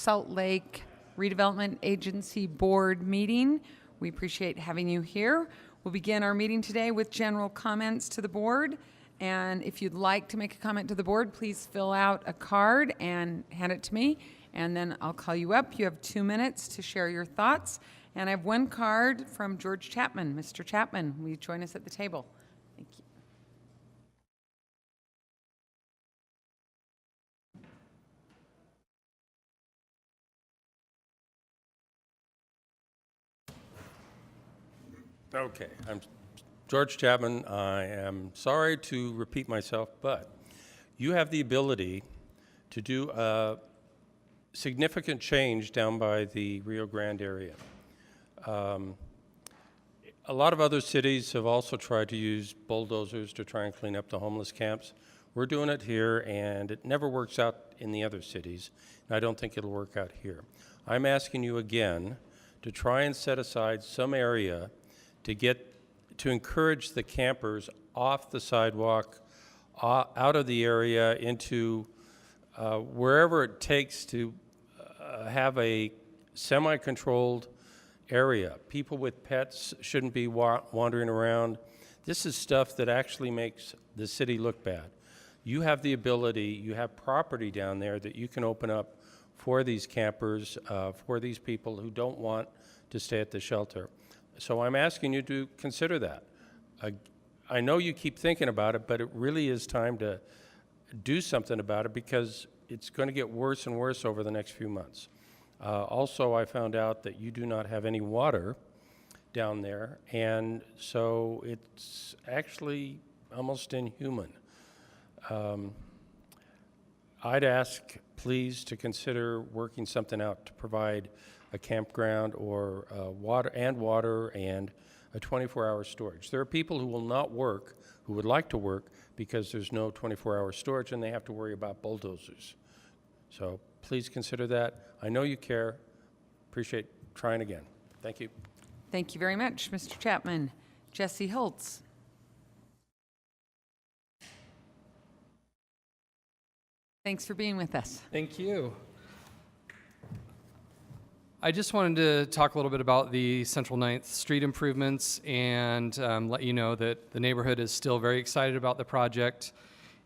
Salt Lake Redevelopment Agency Board meeting. We appreciate having you here. We'll begin our meeting today with general comments to the board. And if you'd like to make a comment to the board, please fill out a card and hand it to me. And then I'll call you up. You have 2 minutes to share your thoughts. And I have one card from George Chapman. Mr. Chapman, will you join us at the table? Thank you. Okay, I'm George Chapman. I am sorry to repeat myself, but you have the ability to do a significant change down by the Rio Grande area. A lot of other cities have also tried to use bulldozers to try and clean up the homeless camps. We're doing it here, and it never works out in the other cities, and I don't think it'll work out here. I'm asking you again to try and set aside some area to encourage the campers off the sidewalk, out of the area, into wherever it takes to have a semi-controlled area. People with pets shouldn't be wandering around. This is stuff that actually makes the city look bad. You have the ability, you have property down there that you can open up for these campers, for these people who don't want to stay at the shelter. So I'm asking you to consider that. I know you keep thinking about it, but it really is time to do something about it because it's going to get worse and worse over the next few months. Also, I found out that you do not have any water down there, and so it's actually almost inhuman. I'd ask, please, to consider working something out to provide a campground or water and a 24-hour storage. There are people who will not work, who would like to work, because there's no 24-hour storage and they have to worry about bulldozers. So please consider that. I know you care. Appreciate trying again. Thank you. Thank you very much, Mr. Chapman. Jesse Holtz. Thanks for being with us. Thank you. I just wanted to talk a little bit about the Central 9th Street improvements and let you know that the neighborhood is still very excited about the project.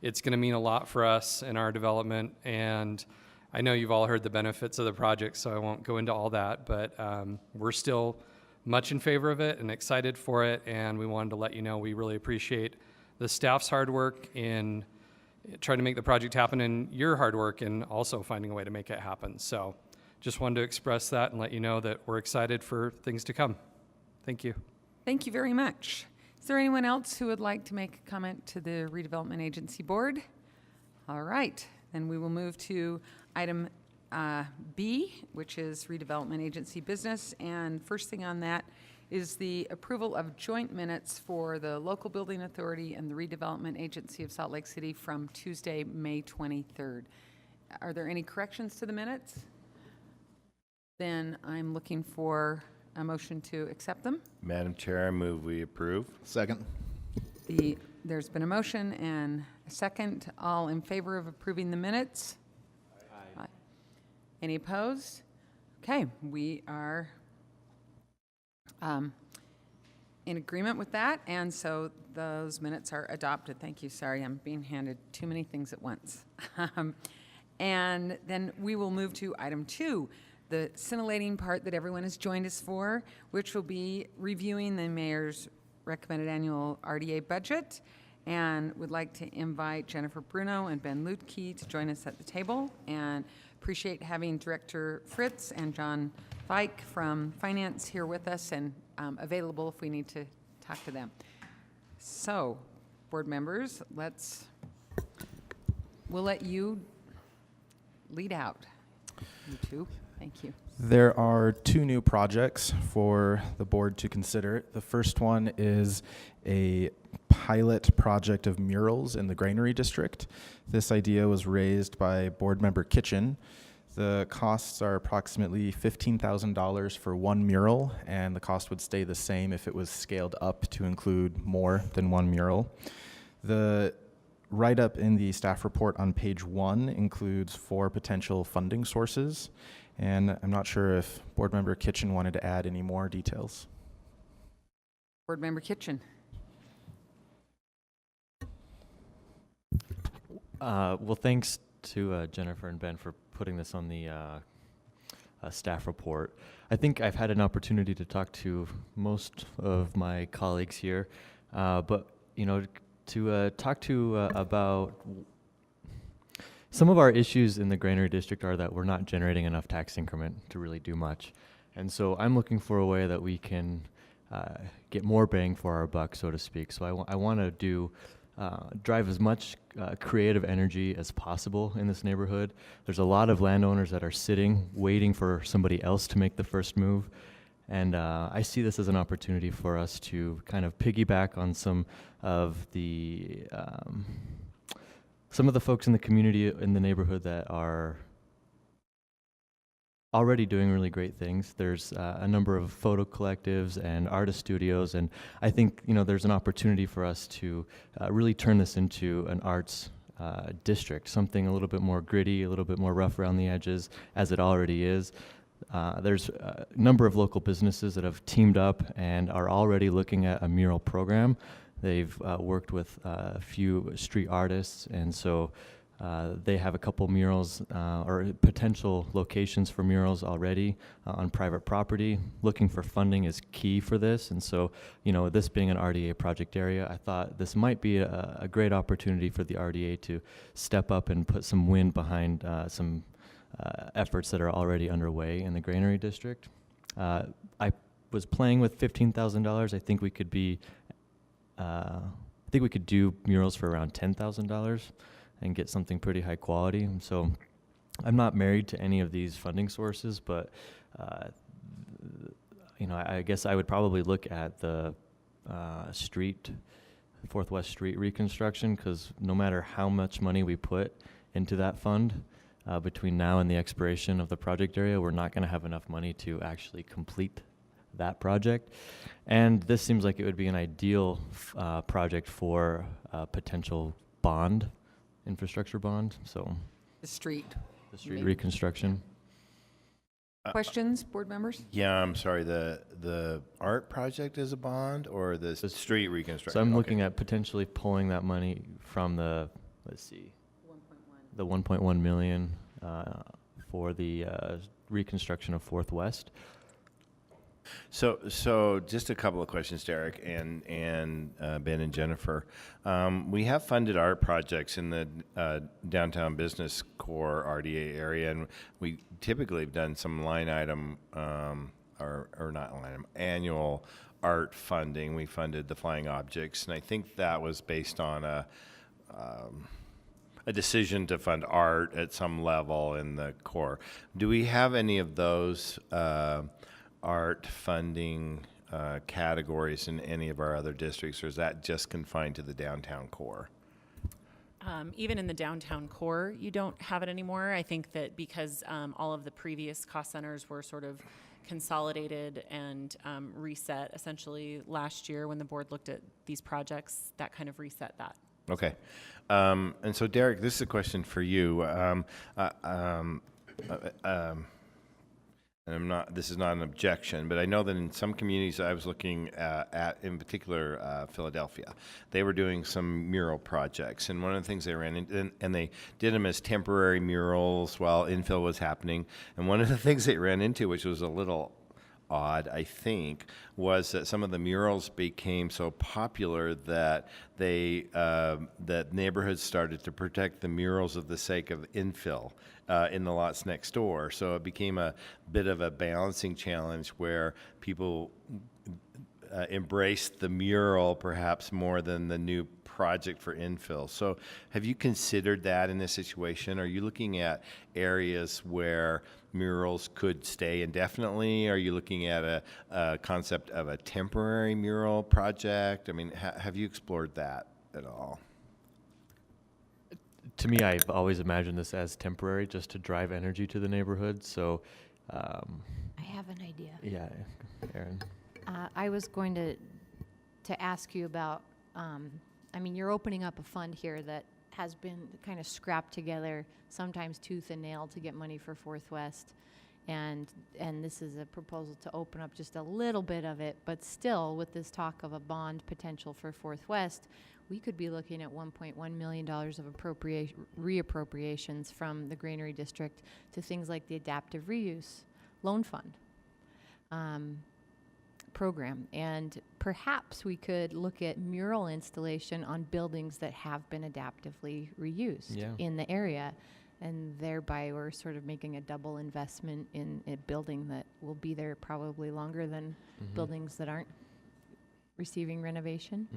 It's going to mean a lot for us in our development, and I know you've all heard the benefits of the project, so I won't go into all that, but we're still much in favor of it and excited for it, and we wanted to let you know we really appreciate the staff's hard work in trying to make the project happen and your hard work in also finding a way to make it happen. So just wanted to express that and let you know that we're excited for things to come. Thank you. Thank you very much. Is there anyone else who would like to make a comment to the Redevelopment Agency Board? All right, then we will move to item B, which is Redevelopment Agency business. And first thing on that is the approval of joint minutes for the Local Building Authority and the Redevelopment Agency of Salt Lake City from Tuesday, May 23rd. Are there any corrections to the minutes? Then I'm looking for a motion to accept them. Madam Chair, I move we approve. Second. There's been a motion and a second. All in favor of approving the minutes? Aye. Any opposed? Okay, we are in agreement with that, and so those minutes are adopted. Thank you. Sorry, I'm being handed too many things at once. And then we will move to item 2. The scintillating part that everyone has joined us for, which will be reviewing the mayor's recommended annual RDA budget, and would like to invite Jennifer Bruno and Ben Lutke to join us at the table, and appreciate having Director Fritz and John Fike from Finance here with us and available if we need to talk to them. So, board members, we'll let you lead out. You two. Thank you. There are 2 new projects for the board to consider. The first one is a pilot project of murals in the Granary District. This idea was raised by board member Kitchen. The costs are approximately $15,000 for one mural, and the cost would stay the same if it was scaled up to include more than one mural. The write-up in the staff report on page 1 includes 4 potential funding sources, And I'm not sure if Board Member Kitchen wanted to add any more details. Board Member Kitchen. Well, thanks to Jennifer and Ben for putting this on the staff report. I think I've had an opportunity to talk to most of my colleagues here, but to talk to about some of our issues in the Granary District are that we're not generating enough tax increment to really do much. And so I'm looking for a way that we can get more bang for our buck, so to speak. So I want to drive as much creative energy as possible in this neighborhood. There's a lot of landowners that are sitting, waiting for somebody else to make the first move. And I see this as an opportunity for us to kind of piggyback on some of the folks in the community, in the neighborhood that are already doing really great things. There's a number of photo collectives and artist studios, and I think there's an opportunity for us to really turn this into an arts district, something a little bit more gritty, a little bit more rough around the edges, as it already is. There's a number of local businesses that have teamed up and are already looking at a mural program. They've worked with a few street artists, and so they have a couple murals or potential locations for murals already on private property. Looking for funding is key for this, and so this being an RDA project area, I thought this might be a great opportunity for the RDA to step up and put some wind behind some efforts that are already underway in the Granary District. I was playing with $15,000. I think we could be I think we could do murals for around $10,000 and get something pretty high quality. And so I'm not married to any of these funding sources, but I guess I would probably look at the Fourth West Street reconstruction, because no matter how much money we put into that fund between now and the expiration of the project area, we're not going to have enough money to actually complete that project. And this seems like it would be an ideal project for a potential bond, infrastructure bond. So The street. the street Maybe. reconstruction. Questions, board members? Yeah, I'm sorry, the art project is a bond or the street reconstruction? So I'm Okay. looking at potentially pulling that money from the 1.1 million for the reconstruction of Fourth West. So just a couple of questions, Derek and Ben and Jennifer. We have funded art projects in the downtown business core RDA area, and we typically have done some line item or not line item, annual art funding. We funded the flying objects, and I think that was based on a decision to fund art at some level in the core. Do we have any of those art funding categories in any of our other districts, or is that just confined to the downtown core? Even in the downtown core, you don't have it anymore. I think that because all of the previous cost centers were sort of consolidated and reset essentially last year when the board looked at these projects, that kind of reset that. Okay. And so, Derek, this is a question for you. And this is not an objection, but I know that in some communities I was looking at, in particular, Philadelphia, they were doing some mural projects. And one of the things they ran into, and they did them as temporary murals while infill was happening. And one of the things they ran into, which was a little odd, I think, was that some of the murals became so popular that that neighborhoods started to protect the murals of the sake of infill in the lots next door. So it became a bit of a balancing challenge where people embraced the mural perhaps more than the new project for infill. So have you considered that in this situation? Are you looking at areas where murals could stay indefinitely? Are you looking at a concept of a temporary mural project? I mean, have you explored that at all? To me, I've always imagined this as temporary, just to drive energy to the neighborhood. So, I have an idea. yeah, Aaron. I was going to ask you about, I mean, you're opening up a fund here that has been kind of scrapped together, sometimes tooth and nail, to get money for Fourth West. And this is a proposal to open up just a little bit of it, but still, with this talk of a bond potential for Fourth West, we could be looking at $1.1 million of reappropriations from the Granary District to things like the Adaptive Reuse Loan Fund program. And perhaps we could look at mural installation on buildings that have been adaptively reused in the area. And thereby, we're sort of making a double investment in a building that will be there probably longer than buildings that aren't receiving renovation.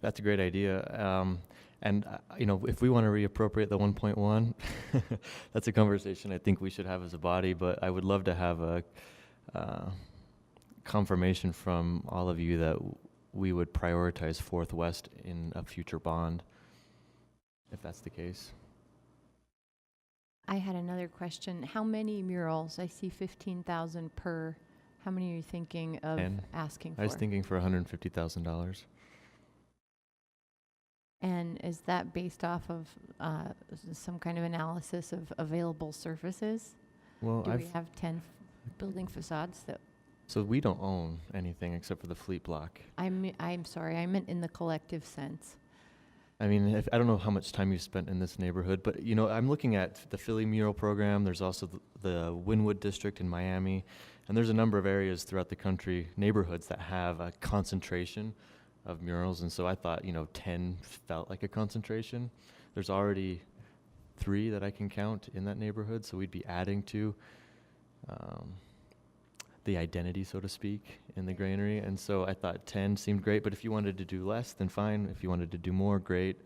That's a great idea. And, if we want to reappropriate the 1.1, that's a conversation I think we should have as a body, but I would love to have a confirmation from all of you that we would prioritize Fourth West in a future bond, if that's the case. I had another question. How many murals? I see 15,000 per. How many are you thinking of asking for? I was thinking for $150,000. And is that based off of some kind of analysis of available surfaces? Well, Do we have 10 building facades that? So we don't own anything except for the fleet block. I'm sorry, I meant in the collective sense. I mean, I don't know how much time you've spent in this neighborhood, but I'm looking at the Philly mural program. There's also the Wynwood district in Miami, and there's a number of areas throughout the country, neighborhoods that have a concentration of murals. And so I thought, 10 felt like a concentration. There's already 3 that I can count in that neighborhood, so we'd be adding to the identity, so to speak, in the granary. And so I thought 10 seemed great, but if you wanted to do less, then fine. If you wanted to do more, great.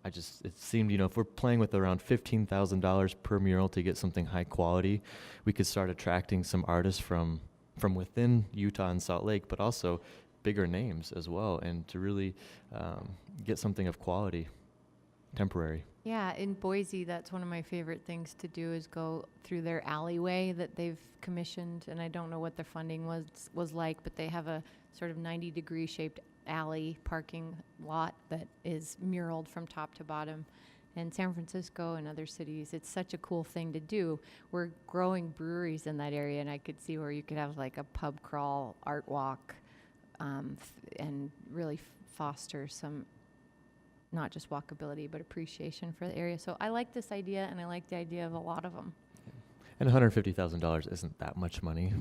It seemed, if we're playing with around $15,000 per mural to get something high quality, we could start attracting some artists from within Utah and Salt Lake, but also bigger names as well, and to really get something of quality, temporary. Yeah, in Boise, that's one of my favorite things to do is go through their alleyway that they've commissioned, and I don't know what their funding was like, but they have a sort of 90-degree shaped alley parking lot that is muraled from top to bottom. And San Francisco and other cities, it's such a cool thing to do. We're growing breweries in that area, and I could see where you could have like a pub crawl, art walk, and really foster some not just walkability, but appreciation for the area. So I like this idea, and I like the idea of a lot of them. And $150,000 isn't that much money,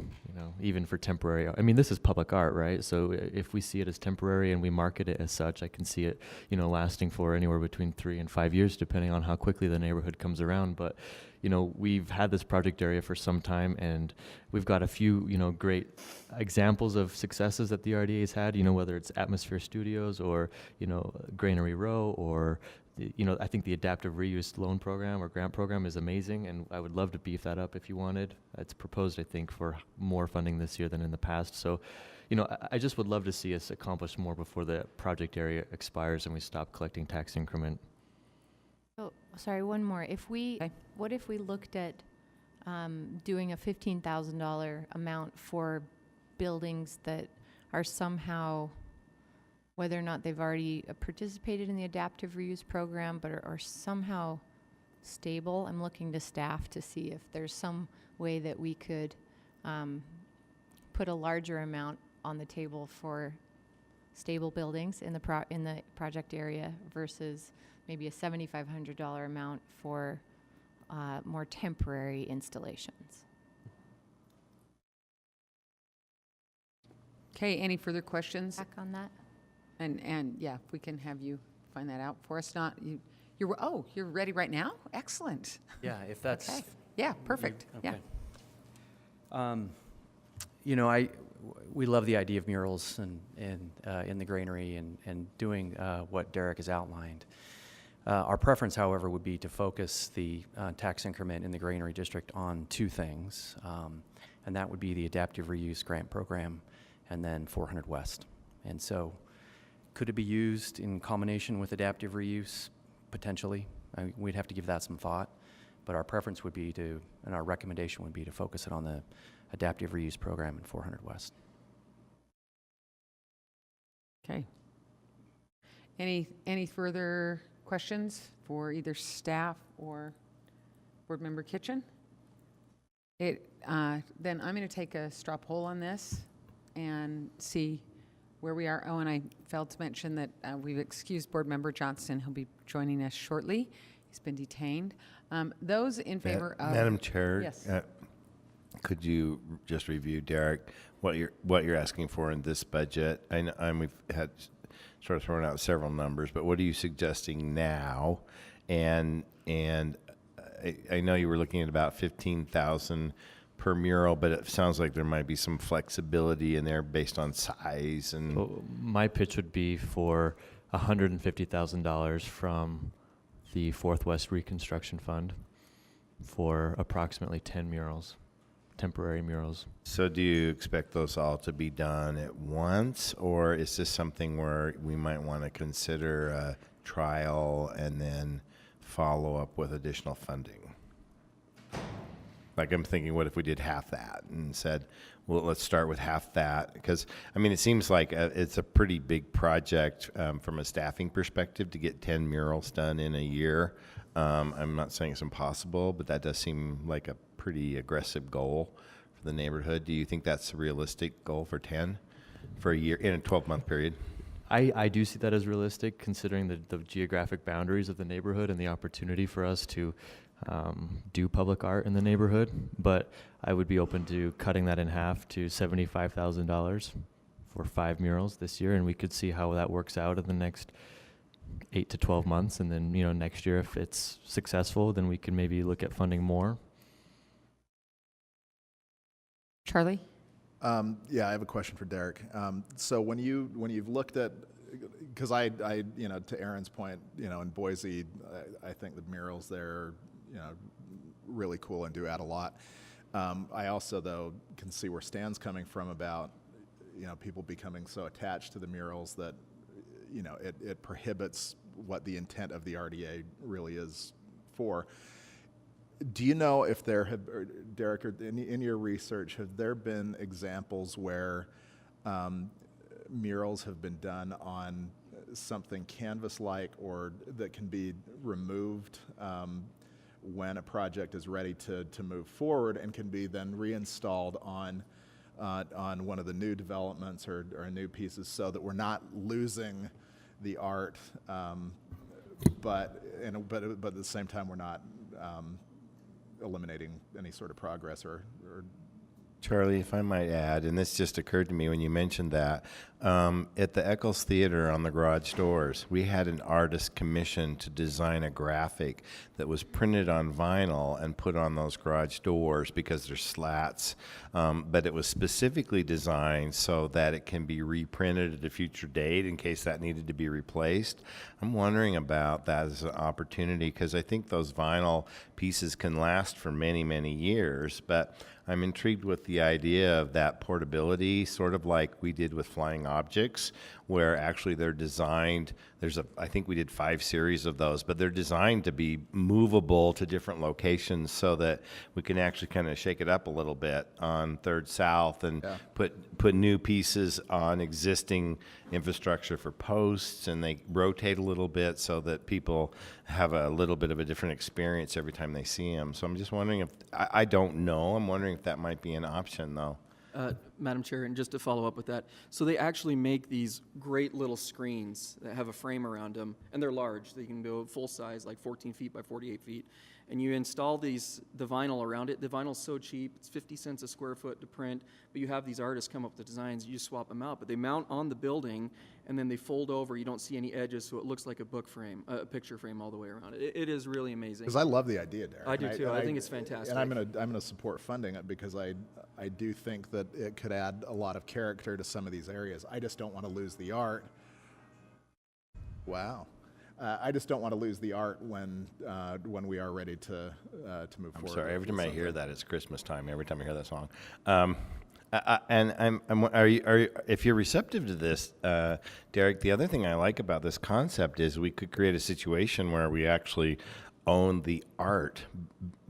even for temporary. I mean, this is public art, right? So if we see it as temporary and we market it as such, I can see it, lasting for anywhere between 3 and 5 years, depending on how quickly the neighborhood comes around. But, we've had this project area for some time, and we've got a few, great examples of successes that the RDA's had, whether it's Atmosphere Studios or, Granary Row or I think the Adaptive Reuse Loan Program or Grant Program is amazing, and I would love to beef that up if you wanted. It's proposed, I think, for more funding this year than in the past. So, I just would love to see us accomplish more before the project area expires and we stop collecting tax increment. Oh, sorry, one more. What if we looked at doing a $15,000 amount for buildings that are somehow, whether or not they've already participated in the adaptive reuse program, but are somehow stable? I'm looking to staff to see if there's some way that we could put a larger amount on the table for stable buildings in the project area versus maybe a $7,500 amount for more temporary installations. Okay, any further questions? Back on that? And yeah, if we can have you find that out for us. Not you're ready right now? Excellent. Yeah, if that's Okay. Yeah, perfect. okay. Yeah. We love the idea of murals and in the granary and doing what Derek has outlined. Our preference, however, would be to focus the tax increment in the granary district on 2 things, and that would be the Adaptive Reuse Grant Program and then 400 West. And so could it be used in combination with adaptive reuse? Potentially. We'd have to give that some thought, but our preference would be and our recommendation would be to focus it on the Adaptive Reuse Program in 400 West. Okay. Any further questions for either staff or Board Member Kitchen? Then I'm going to take a straw poll on this and see where we are. Oh, and I failed to mention that we've excused Board Member Johnston. He'll be joining us shortly. He's been detained. Those in favor of... Madam Chair, Yes. could you just review, Derek, what you're asking for in this budget? We've had sort of thrown out several numbers, but what are you suggesting now? And I know you were looking at about 15,000 per mural, but it sounds like there might be some flexibility in there based on size and. Well, my pitch would be for $150,000 from the Fourth West Reconstruction Fund for approximately 10 murals, temporary murals. So do you expect those all to be done at once, or is this something where we might want to consider a trial and then follow up with additional funding? Like, I'm thinking, what if we did half that and said, well, let's start with half that? Because, I mean, it seems like it's a pretty big project from a staffing perspective to get 10 murals done in a year. I'm not saying it's impossible, but that does seem like a pretty aggressive goal for the neighborhood. Do you think that's a realistic goal for 10 for a year in a 12-month period? I do see that as realistic, considering the geographic boundaries of the neighborhood and the opportunity for us to do public art in the neighborhood. But I would be open to cutting that in half to $75,000 for 5 murals this year, and we could see how that works out in the next 8 to 12 months. And then, next year, if it's successful, then we can maybe look at funding more. Charlie? Yeah, I have a question for Derek. So when you've looked at, because I to Aaron's point, in Boise, I think the murals there are, really cool and do add a lot. I also, though, can see where Stan's coming from about, people becoming so attached to the murals that, it prohibits what the intent of the RDA really is for. Do you know if there have, or Derek, or in your research, have there been examples where murals have been done on something canvas-like or that can be removed when a project is ready to move forward and can be then reinstalled on one of the new developments or new pieces, so that we're not losing the art, but at the same time we're not eliminating any sort of progress or Charlie, if I might add, and this just occurred to me when you mentioned that, at the Eccles Theater on the garage doors, we had an artist commissioned to design a graphic that was printed on vinyl and put on those garage doors because they're slats, but it was specifically designed so that it can be reprinted at a future date in case that needed to be replaced. I'm wondering about that as an opportunity, because I think those vinyl pieces can last for many, many years, but I'm intrigued with the idea of that portability, sort of like we did with flying objects, where actually they're designed, I think we did 5 series of those, but they're designed to be movable to different locations so that we can actually kind of shake it up a little bit on 3rd South and put new pieces on existing infrastructure for posts, and they rotate a little bit so that people have a little bit of a different experience every time they see them. So I'm just wondering if, I don't know, I'm wondering if that might be an option though. Madam Chair, and just to follow up with that, so they actually make these great little screens that have a frame around them, and they're large. They can go full size, like 14 feet by 48 feet. And you install the vinyl around it. The vinyl's so cheap, it's 50 cents a square foot to print, but you have these artists come up with the designs, you just swap them out. But they mount on the building, and then they fold over. You don't see any edges, so it looks like a book frame, a picture frame all the way around it. It is really amazing. Because I love the idea, Derek. I do too. I think it's fantastic. And I'm gonna support funding it, because I do think that it could add a lot of character to some of these areas. I just don't want to lose the art. Wow. I just don't want to lose the art when we are ready to move forward. I'm sorry. Every time I hear that, it's Christmas time. Every time I hear that song, and if you're receptive to this, Derek, the other thing I like about this concept is we could create a situation where we actually own the art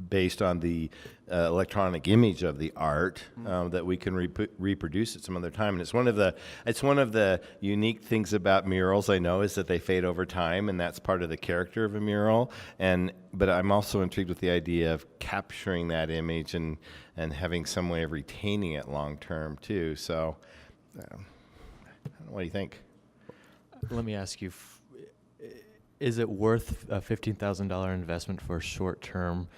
based on the electronic image of the art that we can reproduce at some other time. And it's one of the unique things about murals, I know, is that they fade over time, and that's part of the character of a mural. But I'm also intrigued with the idea of capturing that image and having some way of retaining it long term too. So, I don't know, what do you think? Let me ask you, is it worth a $15,000 investment for a short-term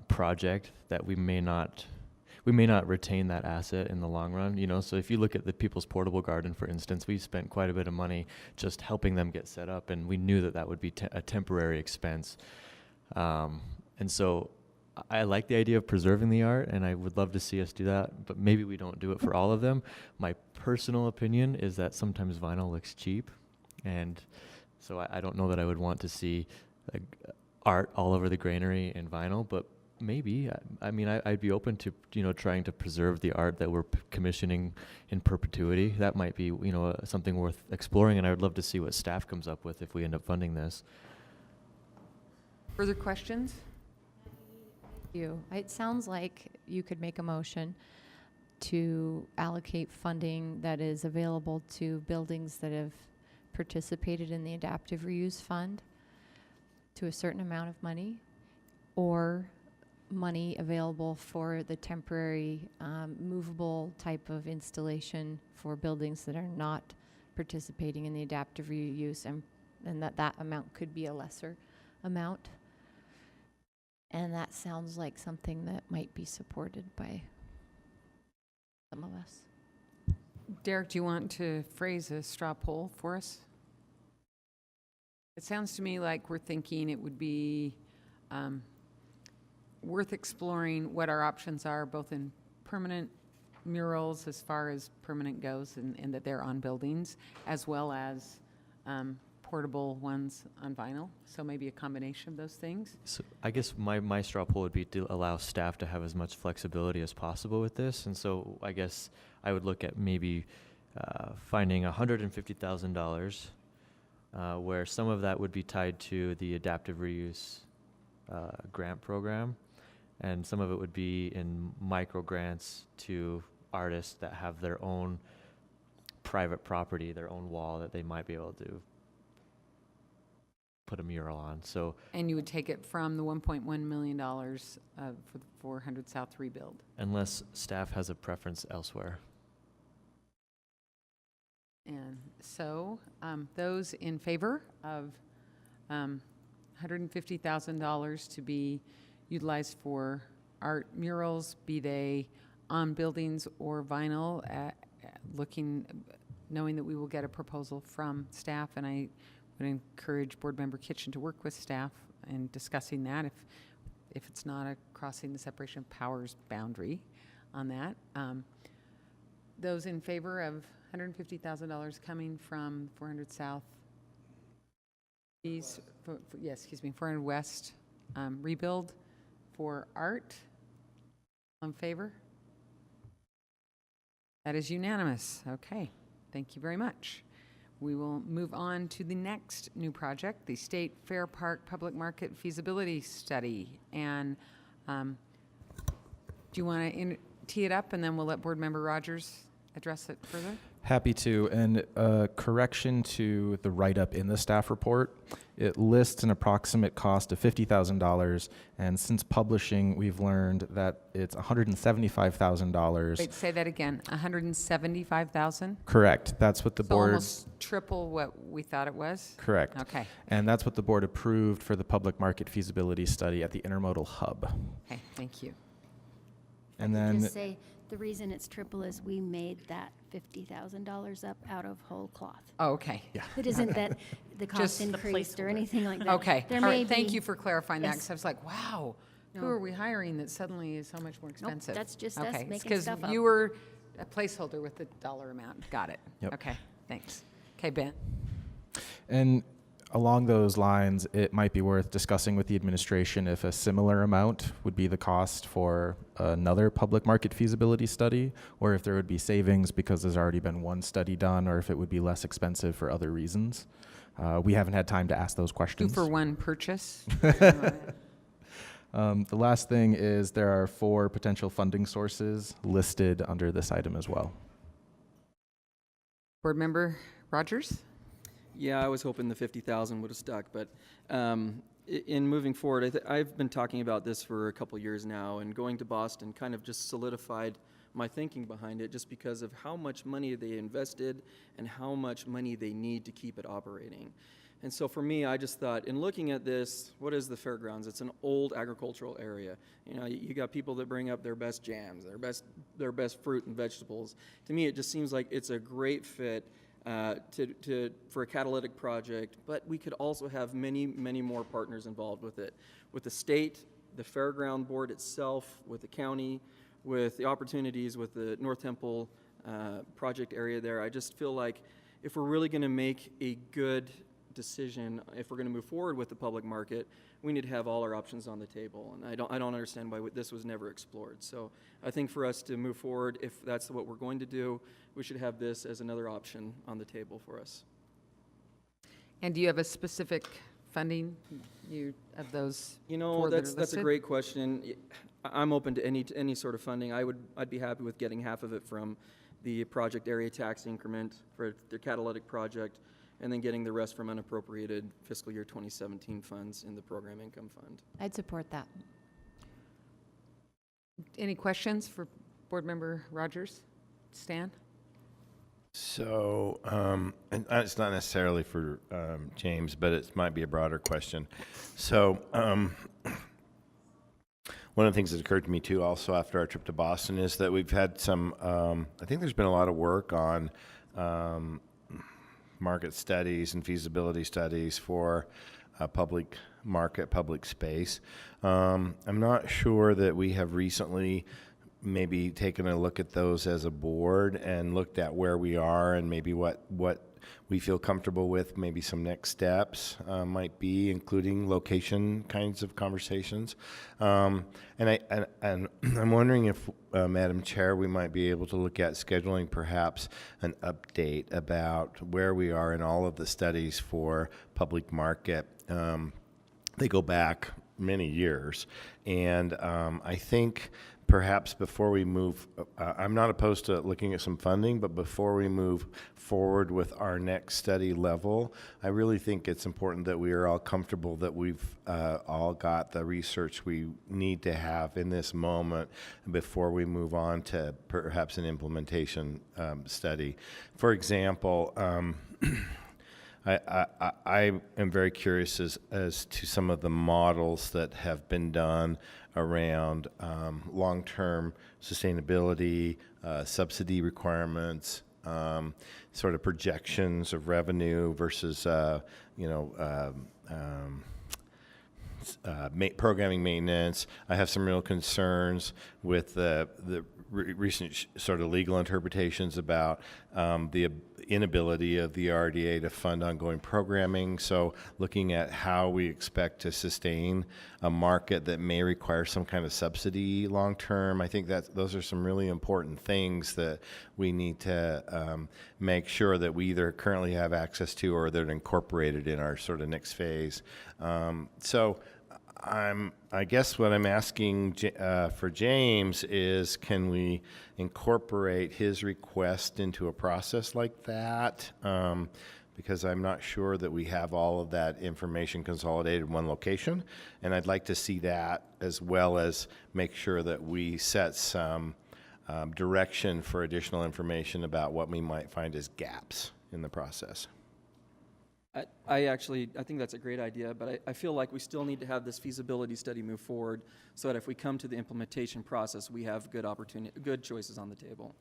project that we may not retain that asset in the long run? You know, so if you look at the People's Portable Garden, for instance, we spent quite a bit of money just helping them get set up, and we knew that that would be a temporary expense. And so I like the idea of preserving the art, and I would love to see us do that, but maybe we don't do it for all of them. My personal opinion is that sometimes vinyl looks cheap, and so I don't know that I would want to see art all over the granary in vinyl, but maybe. I mean, I'd be open to, you know, trying to preserve the art that we're commissioning in perpetuity. That might be, you know, something worth exploring, and I would love to see what staff comes up with if we end up funding this. Further questions? It sounds like you could make a motion to allocate funding that is available to buildings that have participated in the adaptive reuse fund to a certain amount of money, or money available for the temporary movable type of installation for buildings that are not participating in the adaptive reuse, and that amount could be a lesser amount. And that sounds like something that might be supported by some of us. Derek, do you want to phrase a straw poll for us? It sounds to me like we're thinking it would be worth exploring what our options are, both in permanent murals as far as permanent goes, and that they're on buildings, as well as portable ones on vinyl. So maybe a combination of those things. So I guess my straw poll would be to allow staff to have as much flexibility as possible with this. And so I guess I would look at maybe finding $150,000 where some of that would be tied to the adaptive reuse grant program, and some of it would be in micro grants to artists that have their own private property, their own wall that they might be able to put a mural on. So, And you would take it from the $1.1 million for the 400 South rebuild. unless staff has a preference elsewhere. And so those in favor of $150,000 to be utilized for art murals, be they on buildings or vinyl, knowing that we will get a proposal from staff, and I would encourage Board Member Kitchen to work with staff in discussing that if it's not a crossing the separation of powers boundary on that. Those in favor of $150,000 coming from 400 South, 400 West rebuild for art. In favor? That is unanimous. Okay, thank you very much. We will move on to the next new project, the State Fair Park Public Market Feasibility Study. And do you want to tee it up, and then we'll let Board Member Rogers address it further? Happy to. And correction to the write-up in the staff report. It lists an approximate cost of $50,000, and since publishing, we've learned that it's $175,000. Wait, say that again. $175,000? Correct. That's what the So board. almost triple what we thought it was? Correct. Okay. And that's what the board approved for the public market feasibility study at the intermodal hub. Okay, thank you. And I could then just say, the reason it's triple is we made that $50,000 up out of whole cloth. Oh, okay. Yeah. It isn't that the Just cost the increased or placeholder. anything like that. Okay, There all may right, thank be- you for clarifying that, Yes. because I was like, wow, who No. are we hiring that suddenly is so much more Nope, expensive? that's just us Okay, making stuff because you up. were a placeholder with the dollar amount. Got it. Yep. Okay, thanks. Okay, Ben. And along those lines, it might be worth discussing with the administration if a similar amount would be the cost for another public market feasibility study, or if there would be savings because there's already been one study done, or if it would be less expensive for other reasons. We haven't had time to ask those questions. 2-for-1 purchase. The last thing is there are 4 potential funding sources listed under this item as well. Board Member Rogers? Yeah, I was hoping the 50,000 would have stuck, but in moving forward, I've been talking about this for a couple years now, and going to Boston kind of just solidified my thinking behind it, just because of how much money they invested and how much money they need to keep it operating. And so for me, I just thought, in looking at this, what is the fairgrounds? It's an old agricultural area. You know, you got people that bring up their best jams, their best fruit and vegetables. To me, it just seems like it's a great fit for a catalytic project, but we could also have many, many more partners involved with it. With the state, the fairground board itself, with the county, with the opportunities with the North Temple project area there. I just feel like if we're really going to make a good decision, if we're going to move forward with the public market, we need to have all our options on the table. And I don't understand why this was never explored. So I think for us to move forward, if that's what we're going to do, we should have this as another option on the table for us. And do you have a specific funding of those? You know, 4 that are that's a listed? great question. I'm open to any sort of funding. I'd be happy with getting half of it from the project area tax increment for the catalytic project, and then getting the rest from unappropriated fiscal year 2017 funds in the program income fund. I'd support that. Any questions for Board Member Rogers? Stan? So, and it's not necessarily for James, but it might be a broader question. So, one of the things that occurred to me too, also after our trip to Boston, is that we've had some. I think there's been a lot of work on market studies and feasibility studies for public market, public space. I'm not sure that we have recently maybe taken a look at those as a board and looked at where we are and maybe what we feel comfortable with, maybe some next steps might be, including location kinds of conversations. And I'm wondering if, Madam Chair, we might be able to look at scheduling perhaps an update about where we are in all of the studies for public market. They go back many years, and I think perhaps before we move, I'm not opposed to looking at some funding, but before we move forward with our next study level, I really think it's important that we are all comfortable that we've all got the research we need to have in this moment before we move on to perhaps an implementation study. For example, I am very curious as to some of the models that have been done around long-term sustainability, subsidy requirements, sort of projections of revenue versus, programming maintenance. I have some real concerns with the recent sort of legal interpretations about the inability of the RDA to fund ongoing programming. So looking at how we expect to sustain a market that may require some kind of subsidy long term, I think that those are some really important things that we need to make sure that we either currently have access to or that are incorporated in our sort of next phase. I guess what I'm asking for James is, can we incorporate his request into a process like that? Because I'm not sure that we have all of that information consolidated in one location, and I'd like to see that as well as make sure that we set some direction for additional information about what we might find as gaps in the process. I think that's a great idea, but I feel like we still need to have this feasibility study move forward so that if we come to the implementation process, we have good choices on the table.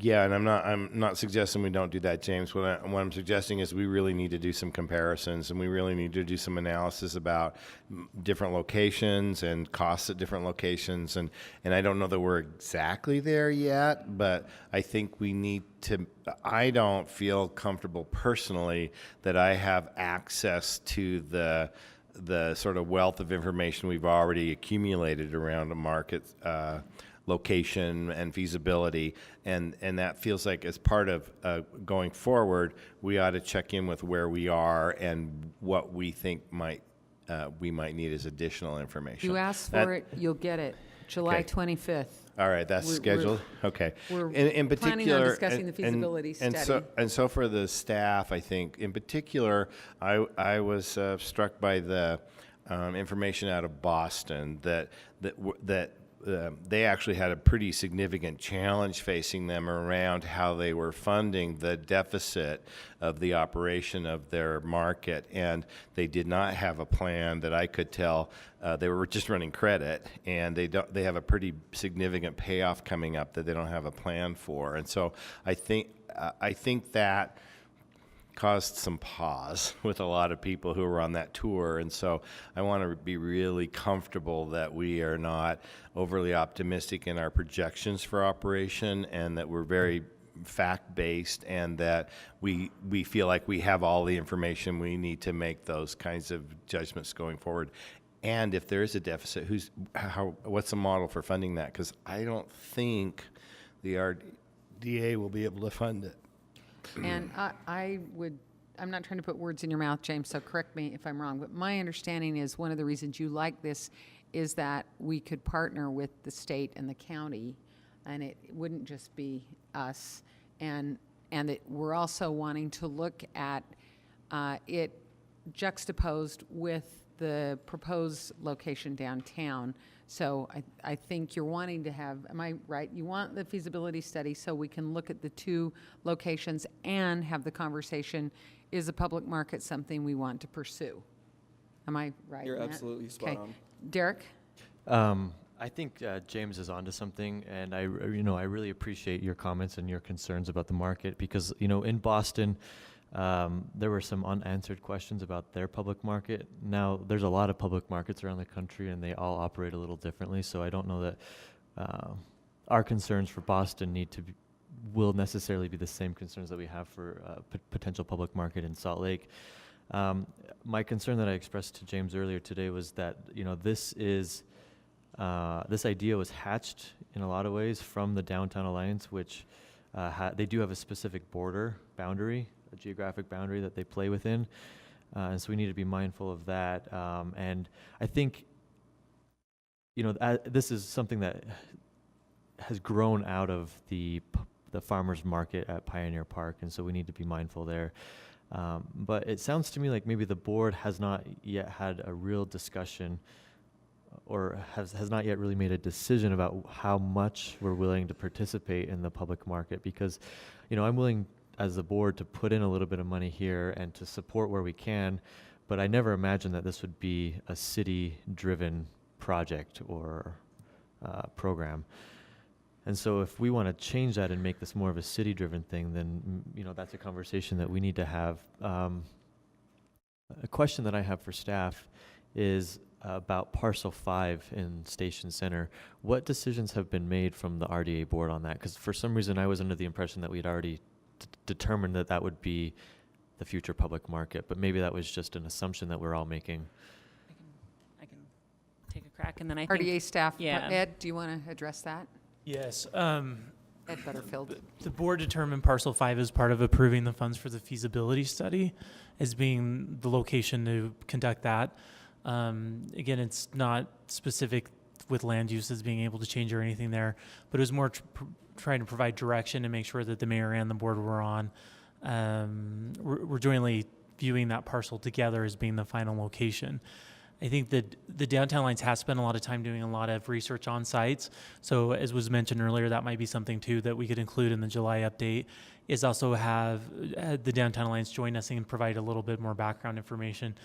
Yeah, and I'm not suggesting we don't do that, James. What I'm suggesting is we really need to do some comparisons, and we really need to do some analysis about different locations and costs at different locations. And I don't know that we're exactly there yet, but I think we need to. I don't feel comfortable personally that I have access to the sort of wealth of information we've already accumulated around a market location and feasibility, and that feels like as part of going forward, we ought to check in with where we are and what we think we might need as additional information. You ask for it, you'll get it. July Okay. 25th. All right, that's We're- scheduled? Okay. we're In particular, planning on discussing the feasibility study. And so for the staff, I think, in particular, I was struck by the information out of Boston that they actually had a pretty significant challenge facing them around how they were funding the deficit of the operation of their market, and they did not have a plan that I could tell. They were just running credit, and they have a pretty significant payoff coming up that they don't have a plan for, and so I think that caused some pause with a lot of people who were on that tour, and so I want to be really comfortable that we are not overly optimistic in our projections for operation, and that we're very fact-based, and that we feel like we have all the information we need to make those kinds of judgments going forward. And if there is a deficit, what's the model for funding that? Because I don't think the RDA will be able to fund it. And I'm not trying to put words in your mouth, James, so correct me if I'm wrong, but my understanding is one of the reasons you like this is that we could partner with the state and the county, and it wouldn't just be us, and that we're also wanting to look at it juxtaposed with the proposed location downtown. So I think you're wanting to have, am I right? You want the feasibility study so we can look at the two locations and have the conversation, is a public market something we want to pursue? Am I right? You're Matt? absolutely spot Okay. on. Derek? I think James is onto something, and I really appreciate your comments and your concerns about the market, because in Boston, there were some unanswered questions about their public market. Now, there's a lot of public markets around the country, and they all operate a little differently. So I don't know that our concerns for Boston will necessarily be the same concerns that we have for potential public market in Salt Lake. My concern that I expressed to James earlier today was that this idea was hatched in a lot of ways from the Downtown Alliance, which they do have a specific boundary, a geographic boundary that they play within, and so we need to be mindful of that. And I think this is something that has grown out of the farmers market at Pioneer Park, and so we need to be mindful there. But it sounds to me like maybe the board has not yet had a real discussion, or has not yet really made a decision about how much we're willing to participate in the public market, because I'm willing as the board to put in a little bit of money here and to support where we can, but I never imagined that this would be a city-driven project or program. And so if we want to change that and make this more of a city-driven thing, then that's a conversation that we need to have. A question that I have for staff is about Parcel 5 in Station Center. What decisions have been made from the RDA board on that? Because for some reason I was under the impression that we'd already determined that would be the future public market, but maybe that was just an assumption that we're all making. I can take a crack, and then I think RDA staff, yeah. Ed, do you want to address that? Yes. Ed Butterfield. The board determined Parcel 5 as part of approving the funds for the feasibility study as being the location to conduct that. Again, it's not specific with land use as being able to change or anything there, but it was more trying to provide direction and make sure that the mayor and the board were on. We're jointly viewing that parcel together as being the final location. I think that the Downtown Alliance has spent a lot of time doing a lot of research on sites. So as was mentioned earlier, that might be something too that we could include in the July update, is also have the Downtown Alliance join us and provide a little bit more background information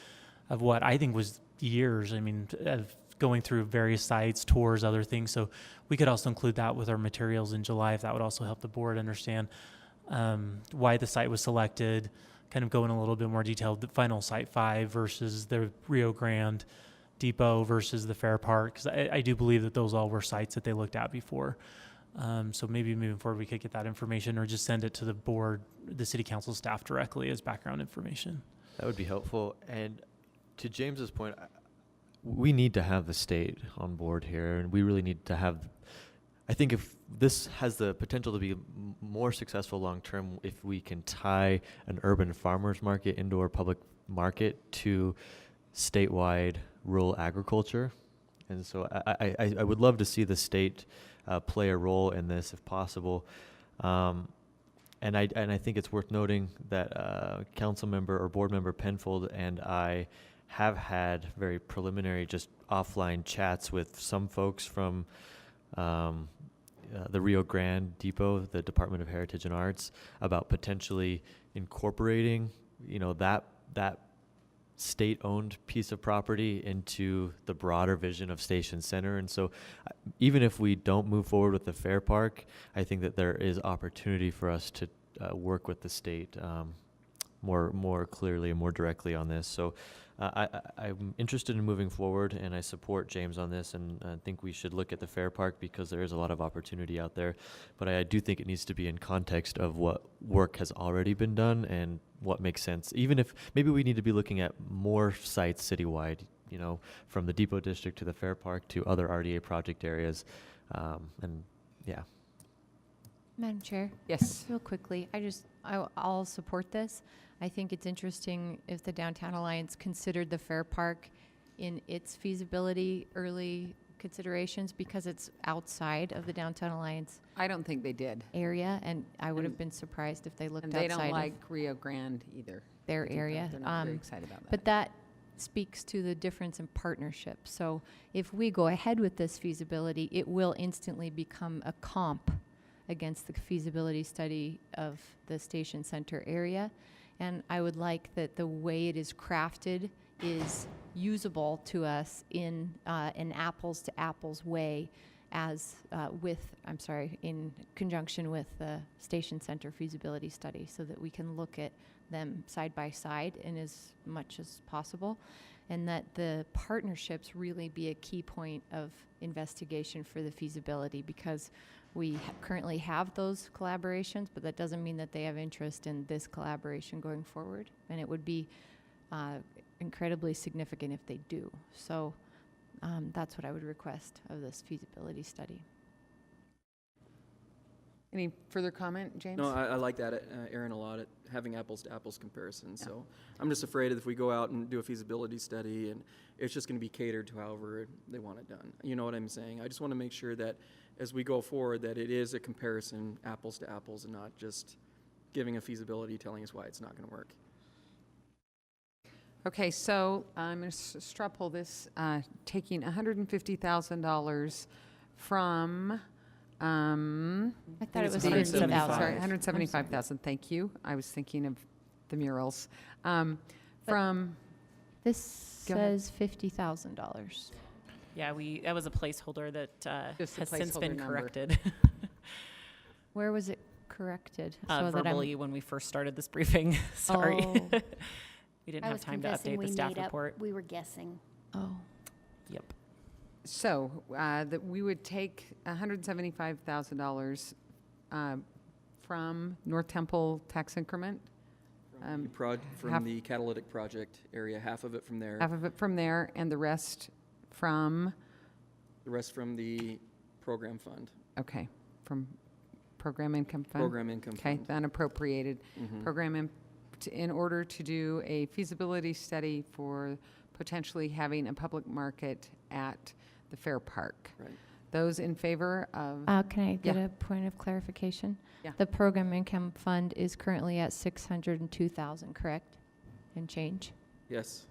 of what I think was years, of going through various sites, tours, other things. So we could also include that with our materials in July, if that would also help the board understand why the site was selected, kind of go in a little bit more detail, the final Site 5 versus the Rio Grande Depot versus the Fair Park, because I do believe that those all were sites that they looked at before. So maybe moving forward we could get that information or just send it to the board, the city council staff directly as background information. That would be helpful. And to James's point, we need to have the state on board here, and we really need to have, I think if this has the potential to be more successful long term, if we can tie an urban farmers market, indoor public market to statewide rural agriculture. And so I would love to see the state play a role in this if possible. And I think it's worth noting that council member or board member Penfold and I have had very preliminary, just offline chats with some folks from the Rio Grande Depot, the Department of Heritage and Arts, about potentially incorporating, that state-owned piece of property into the broader vision of Station Center. And so even if we don't move forward with the Fair Park, I think that there is opportunity for us to work with the state more clearly and more directly on this. So I'm interested in moving forward, and I support James on this, and I think we should look at the Fair Park because there is a lot of opportunity out there. But I do think it needs to be in context of what work has already been done and what makes sense. Even if maybe we need to be looking at more sites citywide, from the Depot District to the Fair Park to other RDA project areas. And yeah. Madam Chair? Yes. Real quickly, I'll support this. I think it's interesting if the Downtown Alliance considered the Fair Park in its feasibility early considerations because it's outside of the Downtown Alliance I don't think they did. area, and I would have been surprised if they looked And they outside don't of like Rio Grande either. their I think area. They're not very excited about that. But that speaks to the difference in partnership. So if we go ahead with this feasibility, it will instantly become a comp against the feasibility study of the Station Center area. And I would like that the way it is crafted is usable to us in an apples to apples way in conjunction with the Station Center feasibility study, so that we can look at them side by side in as much as possible, and that the partnerships really be a key point of investigation for the feasibility, because we currently have those collaborations, but that doesn't mean that they have interest in this collaboration going forward, and it would be incredibly significant if they do. So that's what I would request of this feasibility study. Any further comment, James? No, I like that, Aaron, a lot, at having apples to apples comparison. So I'm just afraid that if we go out and do a feasibility study and it's just going to be catered to however they want it done. You know what I'm saying? I just want to make sure that as we go forward that it is a comparison, apples to apples, and not just giving a feasibility telling us why it's not going to work. Okay, so I'm going to straw poll this, taking $150,000 from, I thought it was 175. 150,000. sorry, 175,000, thank you. I was thinking of the murals. From, This Go ahead. says $50,000. Yeah, that was a placeholder that Just a has since placeholder been number. corrected Where was it corrected? So that I'm- verbally when we first started this briefing. Sorry. Oh. We didn't I have was time to confessing update the we staff made up. report. We were guessing. Oh. Yep. so that we would take $175,000 from North Temple tax increment, From half- the catalytic project area, half of it from there, half of it from there, and the rest from, the rest from the program fund, okay, from program income fund? program income Okay, fund. unappropriated Mhm. program in order to do a feasibility study for potentially having a public market at the Fair Park. Right. Those in favor of, Can I get Yeah. a point of clarification? Yeah. The program income fund is currently at 602,000, correct? And change? Yes.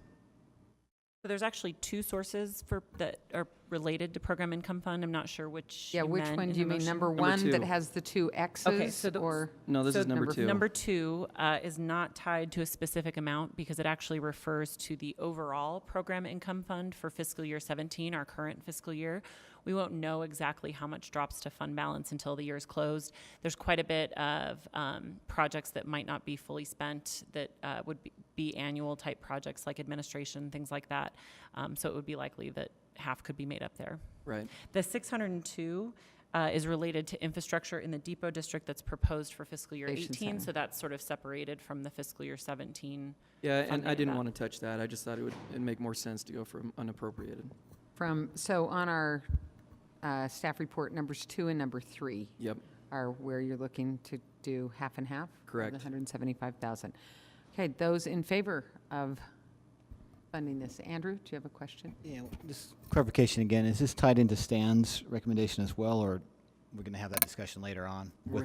So there's actually two sources that are related to program income fund. I'm not sure which. yeah, you which meant one in do you the mean? motion. Number Number one that two. has the two X's so the- or? No, this So is number two. Number two is not tied to a specific amount because it actually refers to the overall program income fund for fiscal year 17, our current fiscal year. We won't know exactly how much drops to fund balance until the year is closed. There's quite a bit of projects that might not be fully spent that would be annual type projects like administration, things like that. So it would be likely that half could be made up there. Right. The 602 is related to infrastructure in the Depot District that's proposed for fiscal year Station 18, Center. so that's sort of separated from the fiscal year 17. Yeah, and funding I of didn't that. want to touch that. I just thought it'd make more sense to go from unappropriated. So on our staff report numbers 2 and number 3 Yep. are where you're looking to do half and half? Correct. Of the 175,000. Okay, those in favor of funding this. Andrew, do you have a question? Yeah, just clarification again, is this tied into Stan's recommendation as well, or we're going to have that discussion later on? We're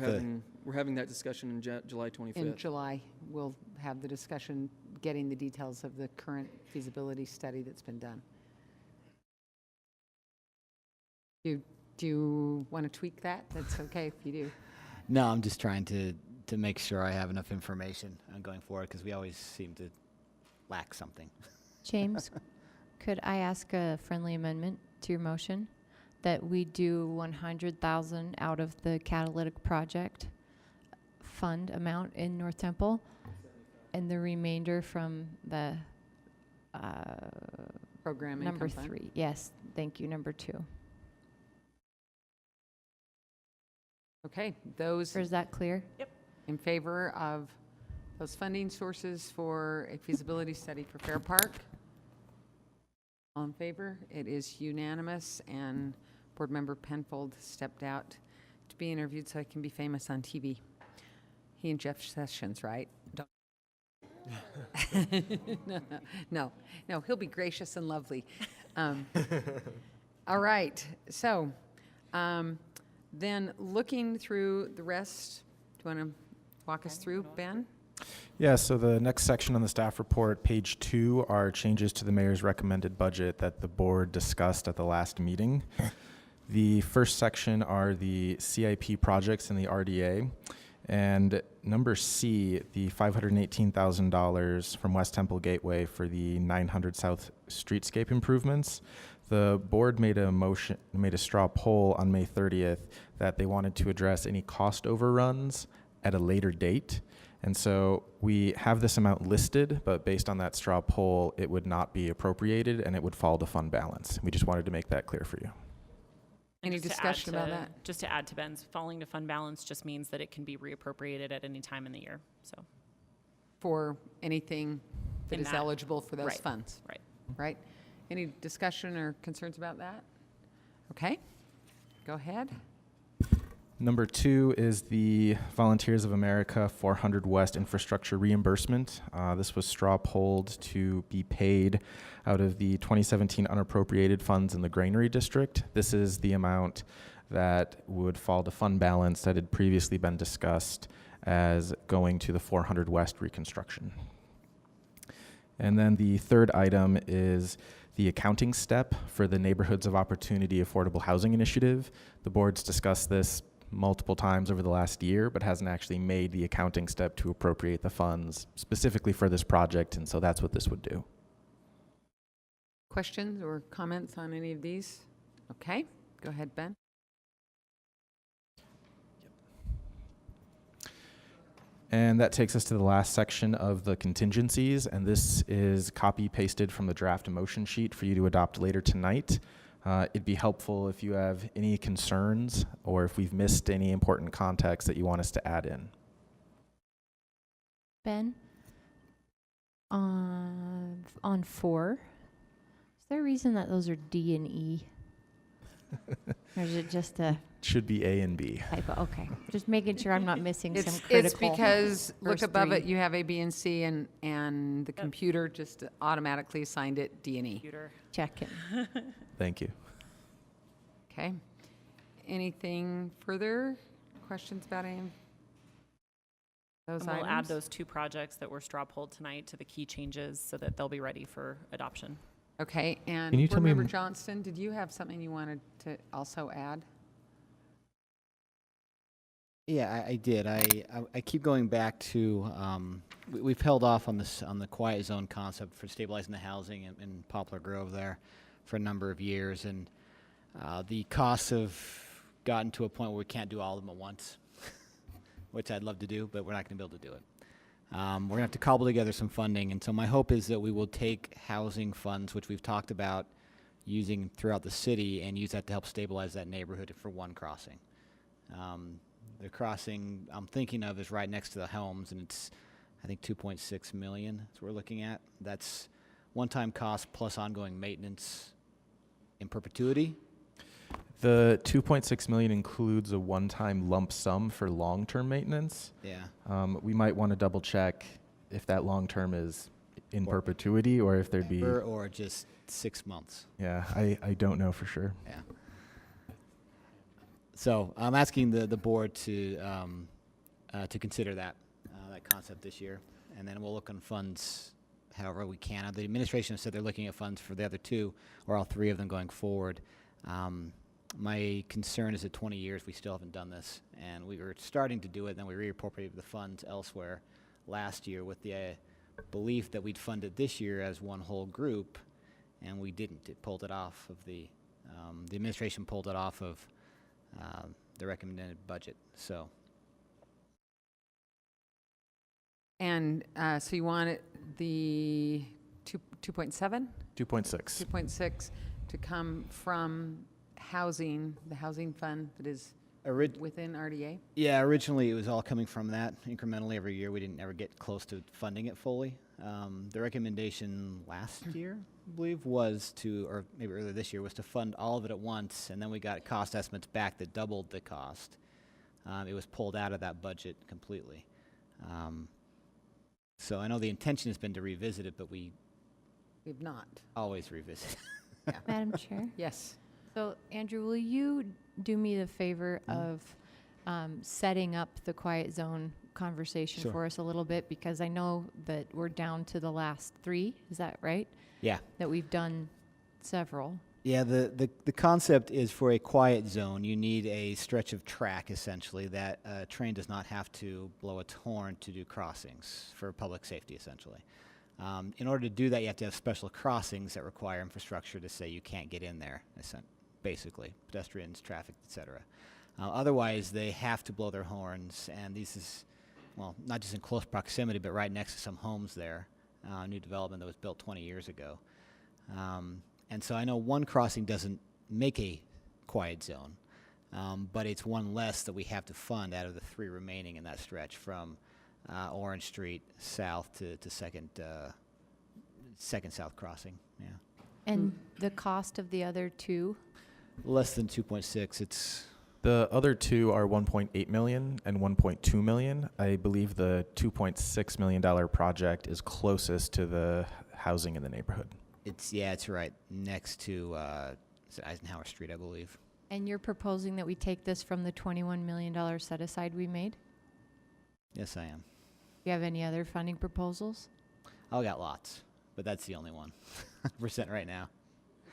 having that discussion in July 25th. In July, we'll have the discussion, getting the details of the current feasibility study that's been done. Do you want to tweak that? That's okay if you do. No, I'm just trying to make sure I have enough information going forward, because we always seem to lack something. James, could I ask a friendly amendment to your motion that we do 100,000 out of the catalytic project fund amount in North Temple, and the remainder from the Program number income fund? 3? Yes, thank you. Number 2. Okay, those Or is that clear? in favor of those funding sources for a feasibility study for Fair Park? All in favor? It is unanimous, and Board Member Penfold stepped out to be interviewed so I can be famous on TV. He and Jeff Sessions, right? Don't. No, he'll be gracious and lovely. All right, so then looking through the rest, do you want to walk us through, Ben? Yeah, so the next section on the staff report, page 2, are changes to the mayor's recommended budget that the board discussed at the last meeting. The first section are the CIP projects in the RDA. And number C, the $518,000 from West Temple Gateway for the 900 South streetscape improvements. The board made a straw poll on May 30th that they wanted to address any cost overruns at a later date. And so we have this amount listed, but based on that straw poll, it would not be appropriated and it would fall to fund balance. We just wanted to make that clear for you. Any discussion about that? Just to add to Ben's, falling to fund balance just means that it can be reappropriated at any time in the year, so. For anything that In is that. eligible for those Right, funds? right. Right? Any discussion or concerns about that? Okay, go ahead. Number 2 is the Volunteers of America 400 West infrastructure reimbursement. This was straw polled to be paid out of the 2017 unappropriated funds in the Granary District. This is the amount that would fall to fund balance that had previously been discussed as going to the 400 West reconstruction. And then the third item is the accounting step for the Neighborhoods of Opportunity Affordable Housing Initiative. The board's discussed this multiple times over the last year, but hasn't actually made the accounting step to appropriate the funds specifically for this project, and so that's what this would do. Questions or comments on any of these? Okay, go ahead, Ben. And that takes us to the last section of the contingencies, and this is copy pasted from the draft motion sheet for you to adopt later tonight. It'd be helpful if you have any concerns or if we've missed any important context that you want us to add in. Ben, on 4, is there a reason that those are D and E? Or is it just a Should be A and B. typo? Okay, just making sure I'm not missing some It's critical. because, look first above 3. it, you have A, B, and C, and the computer just automatically assigned it D and E. Computer. Checking. Thank you. Okay. Anything further? Questions about any of those And items? we'll add those 2 projects that were straw polled tonight to the key changes so that they'll be ready for adoption. Okay, and Can you Board tell me Member m- Johnston, did you have something you wanted to also add? Yeah, I did. I keep going back to, we've held off on this, on the quiet zone concept for stabilizing the housing in Poplar Grove there for a number of years, and the costs have gotten to a point where we can't do all of them at once, which I'd love to do, but we're not going to be able to do it. We're going to have to cobble together some funding, and so my hope is that we will take housing funds, which we've talked about using throughout the city, and use that to help stabilize that neighborhood for one crossing. The crossing I'm thinking of is right next to the homes, and it's, I think, 2.6 million is what we're looking at. That's one-time cost plus ongoing maintenance in perpetuity. The 2.6 million includes a one-time lump sum for long-term maintenance. Yeah. We might want to double check if that long-term is in perpetuity or if there'd be. Or just 6 months. Yeah, I don't know for sure. Yeah. So I'm asking the board to consider that concept this year, and then we'll look on funds however we can. The administration has said they're looking at funds for the other two or all three of them going forward. My concern is that 20 years we still haven't done this, and we were starting to do it, and then we reappropriated the funds elsewhere last year with the belief that we'd fund it this year as one whole group, and we didn't. It pulled it off of the administration pulled it off of the recommended budget. So. And so you want it, the 2.7? 2.6. 2.6 to come from housing, the housing fund that is within RDA? Yeah, originally it was all coming from that incrementally every year. We didn't ever get close to funding it fully. The recommendation last year, I believe, was to, or maybe earlier this year, was to fund all of it at once, and then we got cost estimates back that doubled the cost. It was pulled out of that budget completely. So I know the intention has been to revisit it, but we've not always revisit. Madam Chair? Yes. So, Andrew, will you do me the favor of setting up the quiet zone conversation Sure. for us a little bit? Because I know that we're down to the last 3, is that right? Yeah. That we've done several. Yeah, the concept is for a quiet zone, you need a stretch of track, essentially, that a train does not have to blow its horn to do crossings for public safety, essentially. In order to do that, you have to have special crossings that require infrastructure to say you can't get in there, basically, pedestrians, traffic, etc. Otherwise, they have to blow their horns, and this is, well, not just in close proximity, but right next to some homes there, new development that was built 20 years ago. And so I know one crossing doesn't make a quiet zone, but it's one less that we have to fund out of the 3 remaining in that stretch from Orange Street south to second South Crossing. Yeah, And the cost of the other 2? less than 2.6. It's The other 2 are 1.8 million and 1.2 million. I believe the $2.6 million project is closest to the housing in the neighborhood. it's right next to is it Eisenhower Street, I believe. And you're proposing that we take this from the $21 million set aside we made? Yes, I am. Do you have any other funding proposals? I got lots, but that's the only one. 100% right now.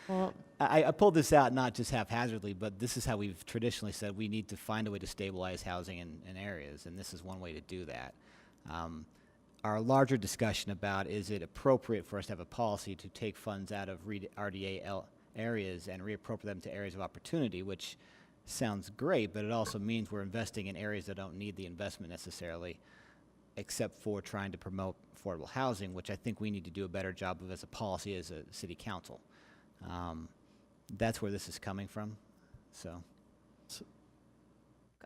Well, I pulled this out not just haphazardly, but this is how we've traditionally said we need to find a way to stabilize housing in areas, and this is one way to do that. Our larger discussion about is it appropriate for us to have a policy to take funds out of RDA areas and reappropriate them to areas of opportunity, which sounds great, but it also means we're investing in areas that don't need the investment necessarily, except for trying to promote affordable housing, which I think we need to do a better job of as a policy as a city council. That's where this is coming from. So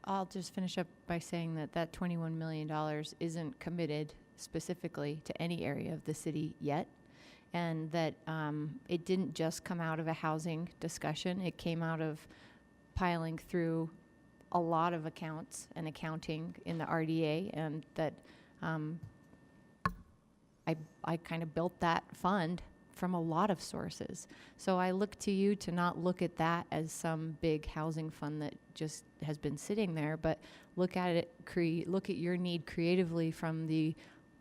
I'll just finish up by saying that $21 million isn't committed specifically to any area of the city yet, and that it didn't just come out of a housing discussion. It came out of piling through a lot of accounts and accounting in the RDA, and that I kind of built that fund from a lot of sources. So I look to you to not look at that as some big housing fund that just has been sitting there, but look at it, look at your need creatively from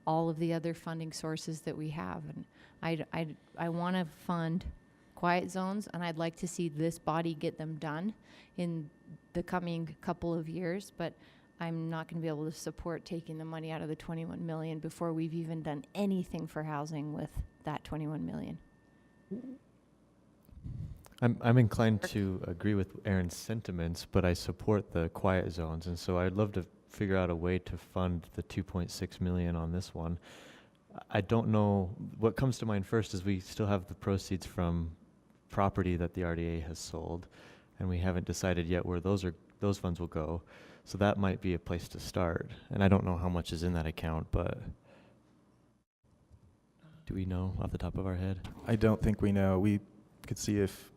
all of the other funding sources that we have. And I want to fund quiet zones, and I'd like to see this body get them done in the coming couple of years, but I'm not going to be able to support taking the money out of the 21 million before we've even done anything for housing with that 21 million. I'm inclined to agree with Aaron's sentiments, but I support the quiet zones, and so I'd love to figure out a way to fund the 2.6 million on this one. I don't know, what comes to mind first is we still have the proceeds from property that the RDA has sold, and we haven't decided yet where those funds will go. So that might be a place to start. And I don't know how much is in that account, but do we know off the top of our head? I don't think we know. We could see if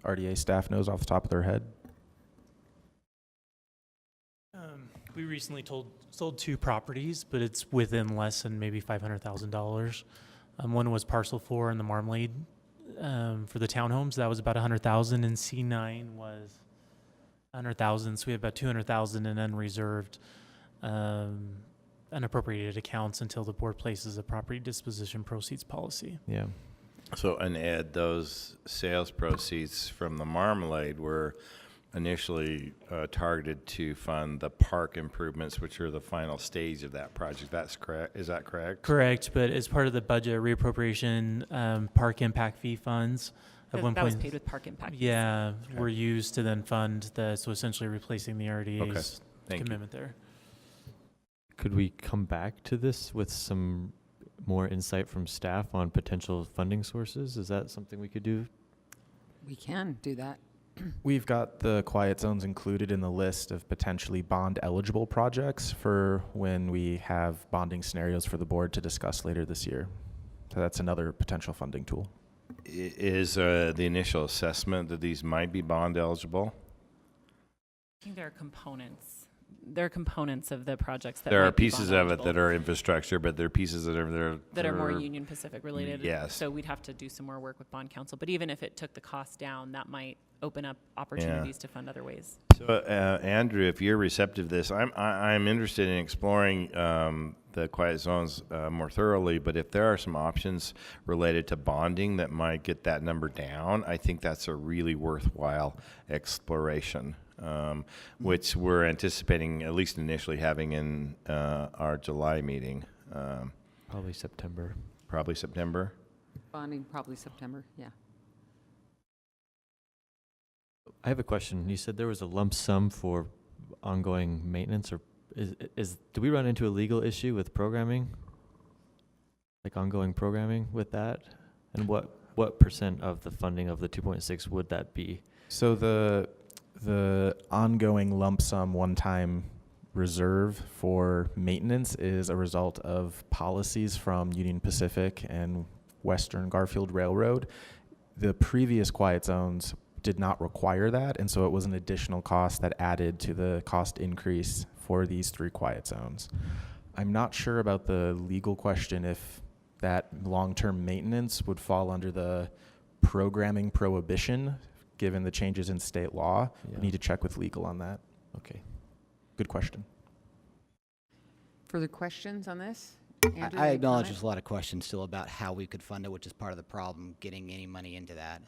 RDA staff knows off the top of their head. We recently sold 2 properties, but it's within less than maybe $500,000. One was parcel 4 in the Marmalade for the townhomes. That was about $100,000, and C9 was $100,000. So we have about $200,000 in unreserved, unappropriated accounts until the board places a property disposition proceeds policy. Yeah. So, and Ed, those sales proceeds from the Marmalade were initially targeted to fund the park improvements, which are the final stage of that project. That's correct. Is that correct? Correct, but as part of the budget reappropriation, park impact fee funds at one That was point, paid with park impact. fees. yeah, Okay. were used to then fund so essentially replacing the RDA's Thank you. commitment there. Could we come back to this with some more insight from staff on potential funding sources? Is that something we could do? We can do that. We've got the quiet zones included in the list of potentially bond eligible projects for when we have bonding scenarios for the board to discuss later this year. So that's another potential funding tool. Is the initial assessment that these might be bond eligible? I think there are components. There are components of the projects that There are might be pieces bond of it eligible that are infrastructure, but there are pieces that are there that are more Union Pacific related. Yes. So we'd have to do some more work with bond council. But even if it took the cost down, that might open up opportunities to fund other ways. So, Andrew, if you're receptive to this, I'm interested in exploring the quiet zones more thoroughly. But if there are some options related to bonding that might get that number down, I think that's a really worthwhile exploration, which we're anticipating, at least initially, having in our July meeting. Probably September. Probably September. Bonding, probably September, yeah. I have a question. You said there was a lump sum for ongoing maintenance, or do we run into a legal issue with programming? Like ongoing programming with that? And what percent of the funding of the 2.6 would that be? So the ongoing lump sum one-time reserve for maintenance is a result of policies from Union Pacific and Western Garfield Railroad. The previous quiet zones did not require that, and so it was an additional cost that added to the cost increase for these 3 quiet zones. I'm not sure about the legal question if that long-term maintenance would fall under the programming prohibition, given the changes in state law. Yeah. We need to check with legal on that. Okay. Good question. Further questions on this? Andrew, I any acknowledge comment? there's a lot of questions still about how we could fund it, which is part of the problem, getting any money into that.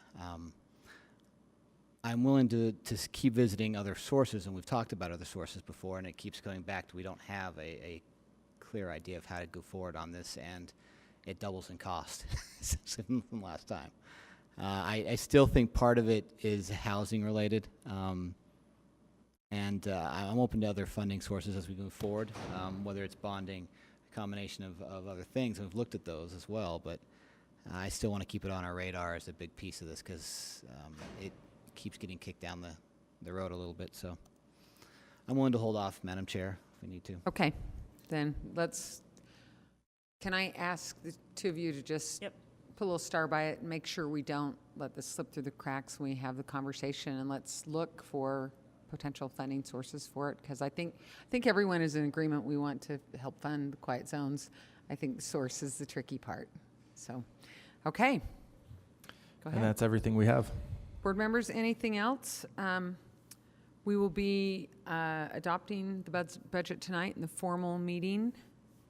I'm willing to keep visiting other sources, and we've talked about other sources before, and it keeps going back to we don't have a clear idea of how to go forward on this, and it doubles in cost from last time. I still think part of it is housing related, and I'm open to other funding sources as we move forward, whether it's bonding, a combination of other things, and we've looked at those as well, but I still want to keep it on our radar as a big piece of this because it keeps getting kicked down the road a little bit. So I'm willing to hold off, Madam Chair, if we need to. Okay, then can I ask the 2 of you to just Yep. put a little star by it and make sure we don't let this slip through the cracks when we have the conversation, and let's look for potential funding sources for it, because I think everyone is in agreement we want to help fund the quiet zones. I think the source is the tricky part. So, okay. Go ahead. And that's everything we have. Board members, anything else? We will be adopting the budget tonight in the formal meeting.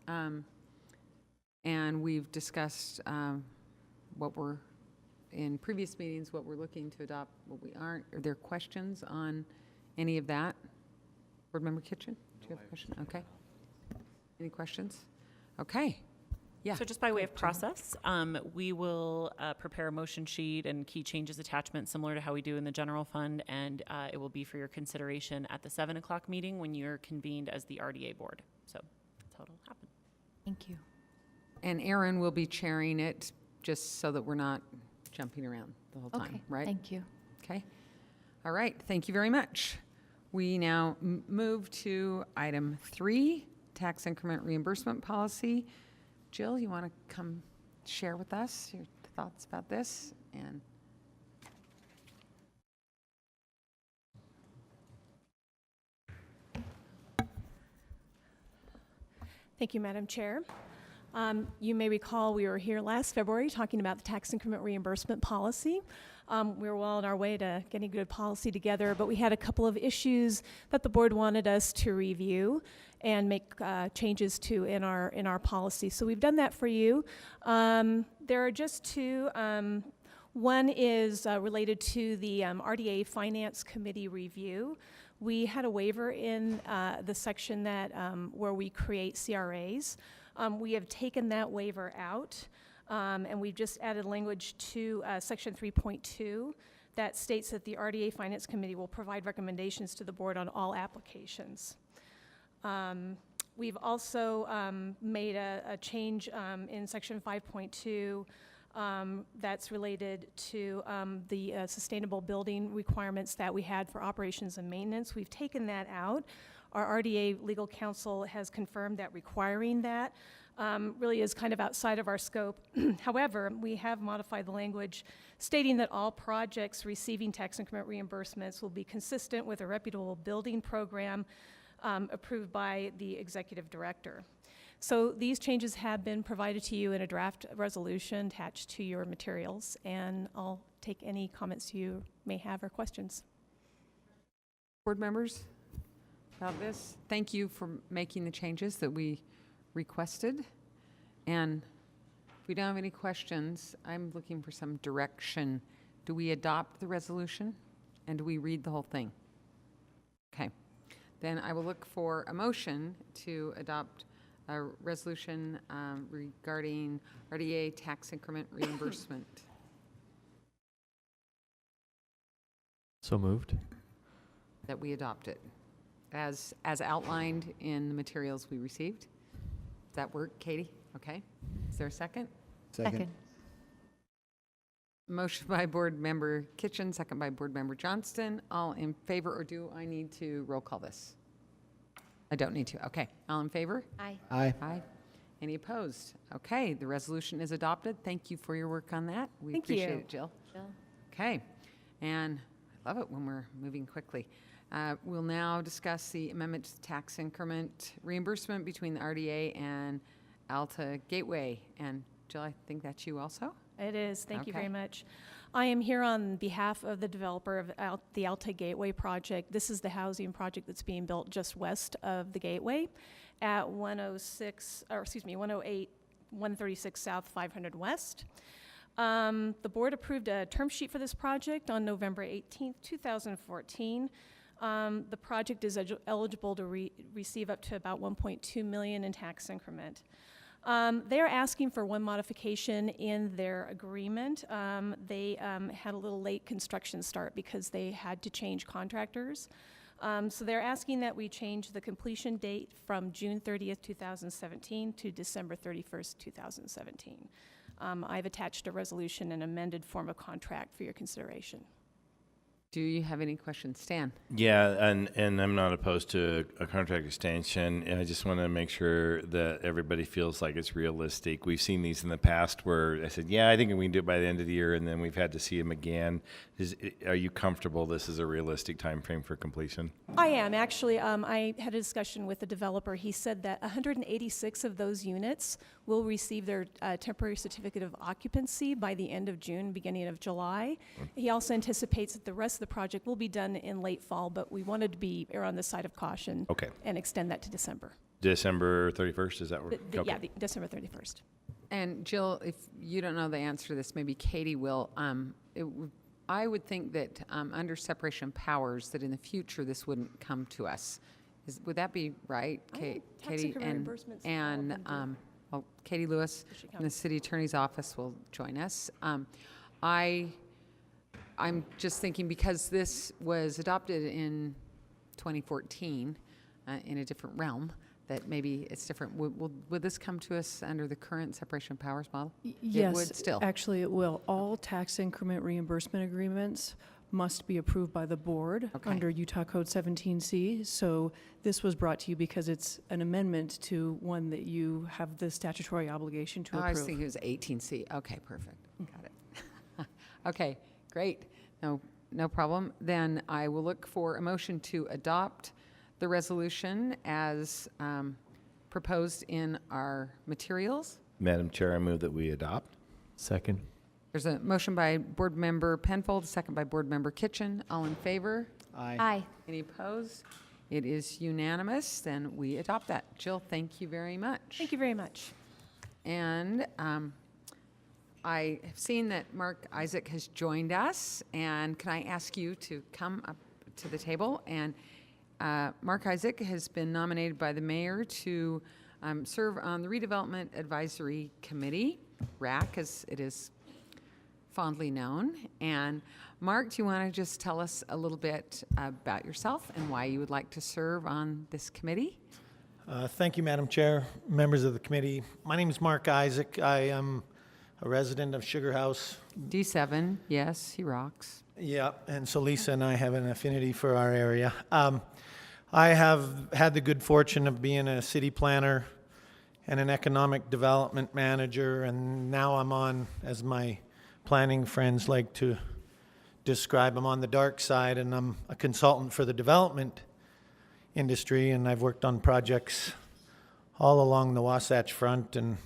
And we've discussed what we're, in previous meetings, what we're looking to adopt, what we aren't. Are there questions on any of that? Board Member Kitchen, do you have a question? Okay. Any questions? Okay. Yeah. So just by way of Jen. process, we will prepare a motion sheet and key changes attachment similar to how we do in the general fund, and it will be for your consideration at the 7 o'clock meeting when you're convened as the RDA board. So that's how it'll happen. Thank you. And Aaron will be chairing it just so that we're not jumping around the whole time, Okay, right? thank you. Okay. All right. Thank you very much. We now move to item 3, tax increment reimbursement policy. Jill, you want to come share with us your thoughts about this? And Thank you, Madam Chair. You may recall we were here last February talking about the tax increment reimbursement policy. We were well on our way to getting good policy together, but we had a couple of issues that the board wanted us to review and make changes to in our policy. So we've done that for you. There are just two. One is related to the RDA Finance Committee review. We had a waiver in the section that where we create CRAs. We have taken that waiver out, and we've just added language to section 3.2 that states that the RDA Finance Committee will provide recommendations to the board on all applications. We've also made a change in section 5.2 that's related to the sustainable building requirements that we had for operations and maintenance. We've taken that out. Our RDA legal counsel has confirmed that requiring that really is kind of outside of our scope. However, we have modified the language stating that all projects receiving tax increment reimbursements will be consistent with a reputable building program approved by the executive director. So these changes have been provided to you in a draft resolution attached to your materials, and I'll take any comments you may have or questions. Board members about this? Thank you for making the changes that we requested. And if we don't have any questions, I'm looking for some direction. Do we adopt the resolution? And do we read the whole thing? Okay. Then I will look for a motion to adopt a resolution regarding RDA tax increment reimbursement. So moved. That we adopt it as outlined in the materials we received. Does that work, Katie? Okay. Is there a second? Second. Motion by Board Member Kitchen, second by Board Member Johnston. All in favor, or do I need to roll call this? I don't need to. Okay. All in favor? Aye. Aye. Aye. Any opposed? Okay. The resolution is adopted. Thank you for your work on that. We Thank appreciate you. it, Jill. Jill? Okay. And I love it when we're moving quickly. We'll now discuss the amendment to the tax increment reimbursement between the RDA and Alta Gateway. And Jill, I think that's you also? It is. Thank you Okay. very much. I am here on behalf of the developer of the Alta Gateway project. This is the housing project that's being built just west of the Gateway at 108, 136 South, 500 West. The board approved a term sheet for this project on November 18th, 2014. The project is eligible to receive up to about $1.2 million in tax increment. They are asking for one modification in their agreement. They had a little late construction start because they had to change contractors. So they're asking that we change the completion date from June 30th, 2017 to December 31st, 2017. I've attached a resolution and amended form of contract for your consideration. Do you have any questions? Stan? Yeah, and I'm not opposed to a contract extension. I just want to make sure that everybody feels like it's realistic. We've seen these in the past where I said, yeah, I think we can do it by the end of the year, and then we've had to see them again. Are you comfortable this is a realistic time frame for completion? I am. Actually, I had a discussion with the developer. He said that 186 of those units will receive their temporary certificate of occupancy by the end of June, beginning of July. He also anticipates that the rest of the project will be done in late fall, but we wanted to err on the side of caution and extend that to December. December 31st, is that what? Yeah, December 31st. And Jill, if you don't know the answer to this, maybe Katie will. I would think that under separation of powers, that in the future this wouldn't come to us. Would that be right, Katie? And well, Katie Lewis from the City Attorney's Office will join us. I'm just thinking because this was adopted in 2014 in a different realm, that maybe it's different. Would this come to us under the current separation of powers model? Yes, It would still. actually it will. All tax increment reimbursement agreements must be approved by the board under Utah Code 17C. So this was brought to you because it's an amendment to one that you have the statutory obligation to approve. I was thinking it was 18C. Okay, perfect. Got it. Okay, great. No problem. Then I will look for a motion to adopt the resolution as proposed in our materials. Madam Chair, I move that we adopt. Second. There's a motion by Board Member Penfold, a second by Board Member Kitchen. All in favor? Aye. Any opposed? It is unanimous, then we adopt that. Jill, thank you very much. Thank you very much. And I have seen that Mark Isaac has joined us, and can I ask you to come up to the table? And Mark Isaac has been nominated by the mayor to serve on the Redevelopment Advisory Committee, RAC as it is fondly known. And Mark, do you want to just tell us a little bit about yourself and why you would like to serve on this committee? Thank you, Madam Chair, members of the committee. My name is Mark Isaac. I am a resident of Sugar House. D7, yes, he rocks. Yeah, and so Lisa and I have an affinity for our area. I have had the good fortune of being a city planner and an economic development manager, and now I'm on, as my planning friends like to describe, I'm on the dark side, and I'm a consultant for the development industry, and I've worked on projects all along the Wasatch Front, and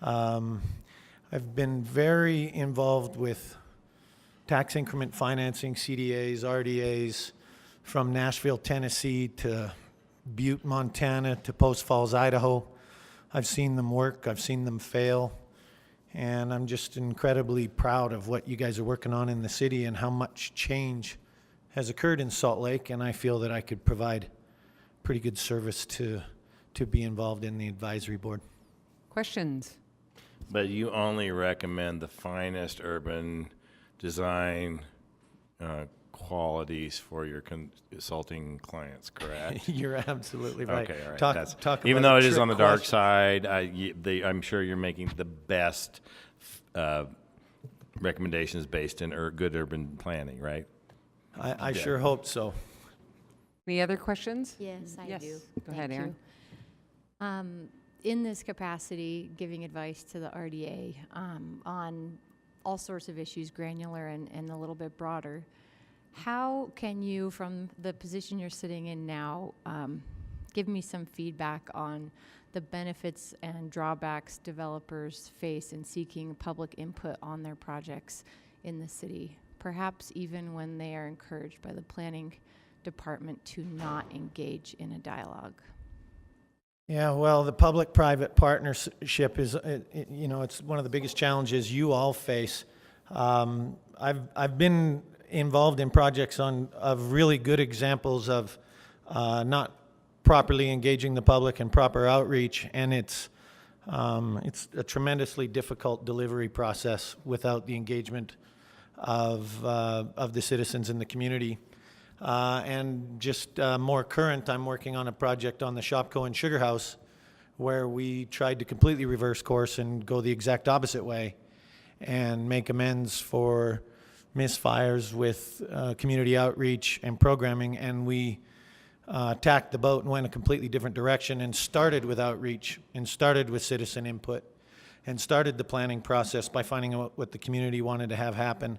I've been very involved with tax increment financing, CDAs, RDAs, from Nashville, Tennessee to Butte, Montana to Post Falls, Idaho. I've seen them work, I've seen them fail, and I'm just incredibly proud of what you guys are working on in the city and how much change has occurred in Salt Lake, and I feel that I could provide pretty good service to be involved in the advisory board. Questions? But you only recommend the finest urban design qualities for your consulting clients, correct? You're absolutely right. Okay, all right. Talk Even about though a it is trick on the dark question. side, I'm sure you're making the best recommendations based in good urban planning, right? I sure hope so. Any other questions? Yes, I Yes. do. Go ahead, Thank Erin. you. In this capacity, giving advice to the RDA on all sorts of issues, granular and a little bit broader, how can you, from the position you're sitting in now, give me some feedback on the benefits and drawbacks developers face in seeking public input on their projects in the city, perhaps even when they are encouraged by the planning department to not engage in a dialogue? Yeah, well, the public-private partnership is, it's one of the biggest challenges you all face. I've been involved in projects of really good examples of not properly engaging the public and proper outreach, and it's a tremendously difficult delivery process without the engagement of the citizens in the community. And just more current, I'm working on a project on the Shopco and Sugar House where we tried to completely reverse course and go the exact opposite way and make amends for misfires with community outreach and programming, and we tacked the boat and went a completely different direction and started with outreach and started with citizen input and started the planning process by finding out what the community wanted to have happen.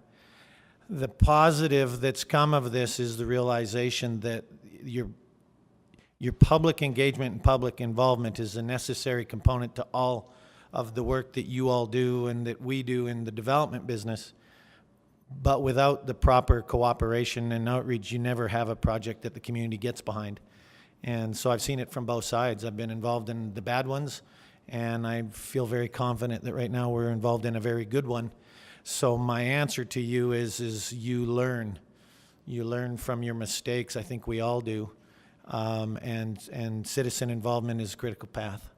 The positive that's come of this is the realization that your public engagement and public involvement is a necessary component to all of the work that you all do and that we do in the development business. But without the proper cooperation and outreach, you never have a project that the community gets behind. And so I've seen it from both sides. I've been involved in the bad ones, and I feel very confident that right now we're involved in a very good one. So my answer to you is you learn. You learn from your mistakes. I think we all do. And citizen involvement is a critical path.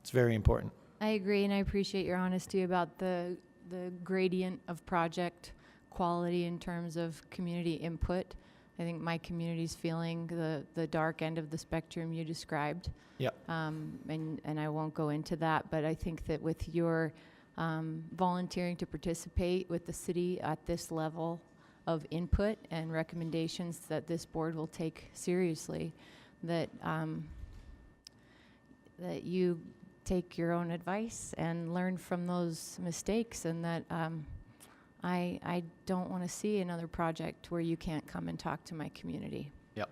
It's very important. I agree, and I appreciate your honesty about the gradient of project quality in terms of community input. I think my community's feeling the dark end of the spectrum you described. Yep. And I won't go into that, but I think that with your volunteering to participate with the city at this level of input and recommendations that this board will take seriously, that that you take your own advice and learn from those mistakes, and that I don't want to see another project where you can't come and talk to my community. Yep,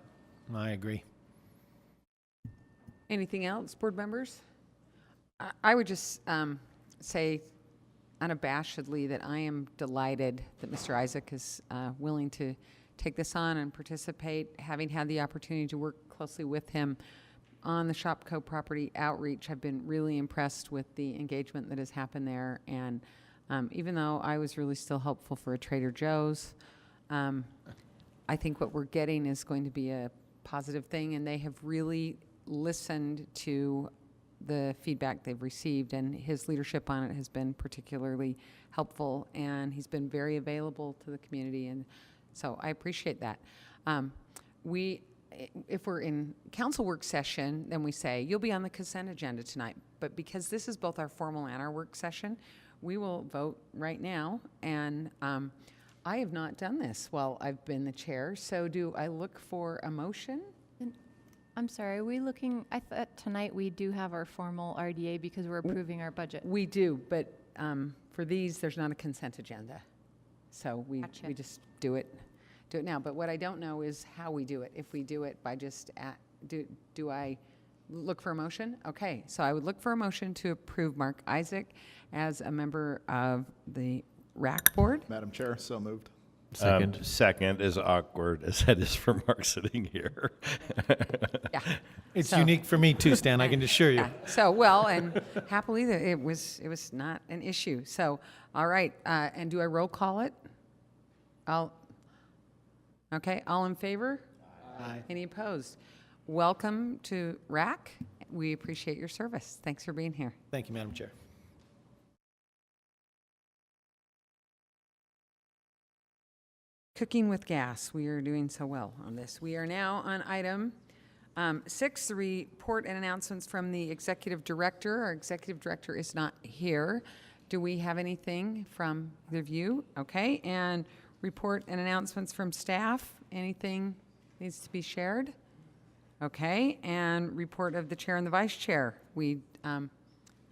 I agree. Anything else, board members? I would just say unabashedly that I am delighted that Mr. Isaac is willing to take this on and participate, having had the opportunity to work closely with him on the Shopco property outreach. I've been really impressed with the engagement that has happened there, and even though I was really still hopeful for a Trader Joe's, I think what we're getting is going to be a positive thing, and they have really listened to the feedback they've received, and his leadership on it has been particularly helpful, and he's been very available to the community, and so I appreciate that. If we're in council work session, then we say, you'll be on the consent agenda tonight, but because this is both our formal and our work session, we will vote right now, and I have not done this while I've been the chair, so do I look for a motion? I'm sorry, are we looking, I thought tonight we do have our formal RDA because we're approving our budget. We do, but for these, there's not a consent agenda. So we just do it now. But what I don't know is how we do it. If we do it by just, do I look for a motion? Okay, so I would look for a motion to approve Mark Isaac as a member of the RAC board. Madam Chair, so moved. Second. Second, as awkward as that is for Mark sitting here. Yeah. It's So- unique for me too, Stan, I can assure you. Yeah. So, well, and happily, it was not an issue. So, all right, and do I roll call it? Okay, all in favor? Aye. Any opposed? Welcome to RAC. We appreciate your service. Thanks for being here. Thank you, Madam Chair. Cooking with gas. We are doing so well on this. We are now on item 6, the report and announcements from the executive director. Our executive director is not here. Do we have anything from either of you? Okay, and report and announcements from staff. Anything needs to be shared? Okay, and report of the chair and the vice chair. We